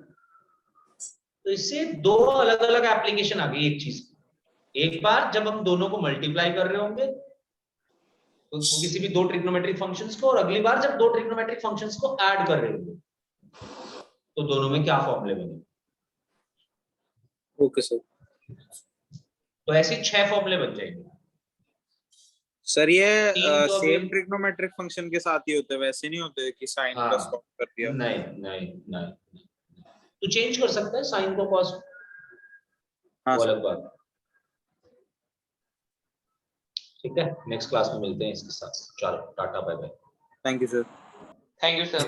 Speaker 1: तो इससे दो अलग अलग एप्लीकेशन आ गई एक चीज की। एक बार जब हम दोनों को मल्टीप्लाई कर रहे होंगे तो किसी भी दो ट्रिग्नोमेट्रिक फंक्शंस को, और अगली बार जब दो ट्रिग्नोमेट्रिक फंक्शंस को ऐड कर रहे होंगे तो दोनों में क्या फॉर्मूले बने।
Speaker 2: Okay sir.
Speaker 1: तो ऐसे 6 फॉर्मूले बन जाएंगे।
Speaker 2: सर ये
Speaker 1: तीन तो अभी
Speaker 2: सेम ट्रिग्नोमेट्रिक फंक्शन के साथ ही होते हैं, वैसे नहीं होते कि साइन
Speaker 1: हाँ,
Speaker 2: प्लस कॉस कर दिया?
Speaker 1: नहीं नहीं नहीं, तो चेंज कर सकता है साइन को कॉस,
Speaker 2: हाँ
Speaker 1: वो
Speaker 2: सर।
Speaker 1: अलग बात है। ठीक है, नेक्स्ट क्लास में मिलते हैं इसके साथ। चलो tata bye bye.
Speaker 2: Thank you sir.
Speaker 3: Thank you sir.